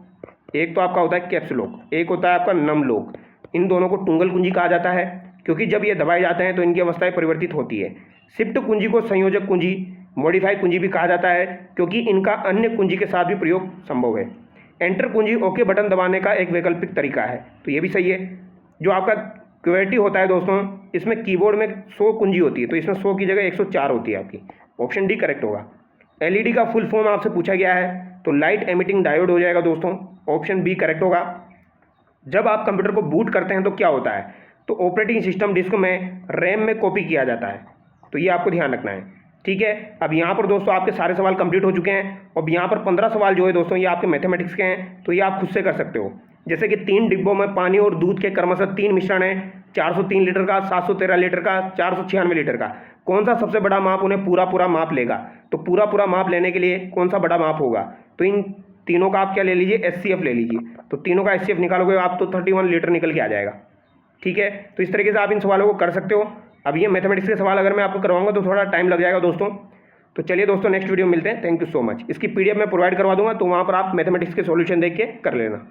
एक तो आपका होता है कैप्स लॉक, एक होता है आपका नम लॉक। इन दोनों को टुंगल कुंजी कहा जाता है क्योंकि जब ये दबाए जाते हैं तो इनकी अवस्थाएं परिवर्तित होती है। शिफ्ट कुंजी को संयोजक कुंजी, मॉडिफाई कुंजी भी कहा जाता है क्योंकि इनका अन्य कुंजी के साथ भी प्रयोग संभव है। एंटर कुंजी ओके बटन दबाने का एक वैकल्पिक तरीका है। तो ये भी सही है। जो आपका क्वेटी होता है दोस्तों, इसमें कीबोर्ड में 100 कुंजी होती है, तो इसमें 100 की जगह 104 होती है आपकी। ऑप्शन डी करेक्ट होगा। LED का फुल फॉर्म आपसे पूछा गया है, तो लाइट एमिटिंग डायोड हो जाएगा दोस्तों। ऑप्शन बी करेक्ट होगा। जब आप कंप्यूटर को बूट करते हैं तो क्या होता है? तो ऑपरेटिंग सिस्टम डिस्क में रैम में कॉपी किया जाता है। तो ये आपको ध्यान रखना है। ठीक है। अब यहाँ पर दोस्तों आपके सारे सवाल कंप्लीट हो चुके हैं। अब यहाँ पर 15 सवाल जो है दोस्तों ये आपके मैथमेटिक्स के हैं, तो ये आप खुद से कर सकते हो। जैसे कि 3 डिब्बों में पानी और दूध के क्रमशः 3 मिश्रण है, 403 लीटर का, 713 लीटर का, 496 लीटर का। कौन सा सबसे बड़ा माप उन्हें पूरा माप लेगा? तो पूरा माप लेने के लिए कौन सा बड़ा माप होगा? तो इन तीनों का आप क्या ले लीजिए? SCF ले लीजिए। तो तीनों का SCF निकालोगे आप तो 31 लीटर निकल के आ जाएगा। ठीक है। तो इस तरीके से आप इन सवालों को कर सकते हो। अब ये मैथमेटिक्स के सवाल अगर मैं आपको करवाऊंगा तो थोड़ा टाइम लग जाएगा दोस्तों। तो चलिए दोस्तों, नेक्स्ट वीडियो में मिलते हैं। Thank you so much. इसकी PDF मैं प्रोवाइड करवा दूंगा, तो वहाँ पर आप मैथमेटिक्स के सॉल्यूशन देख के कर लेना।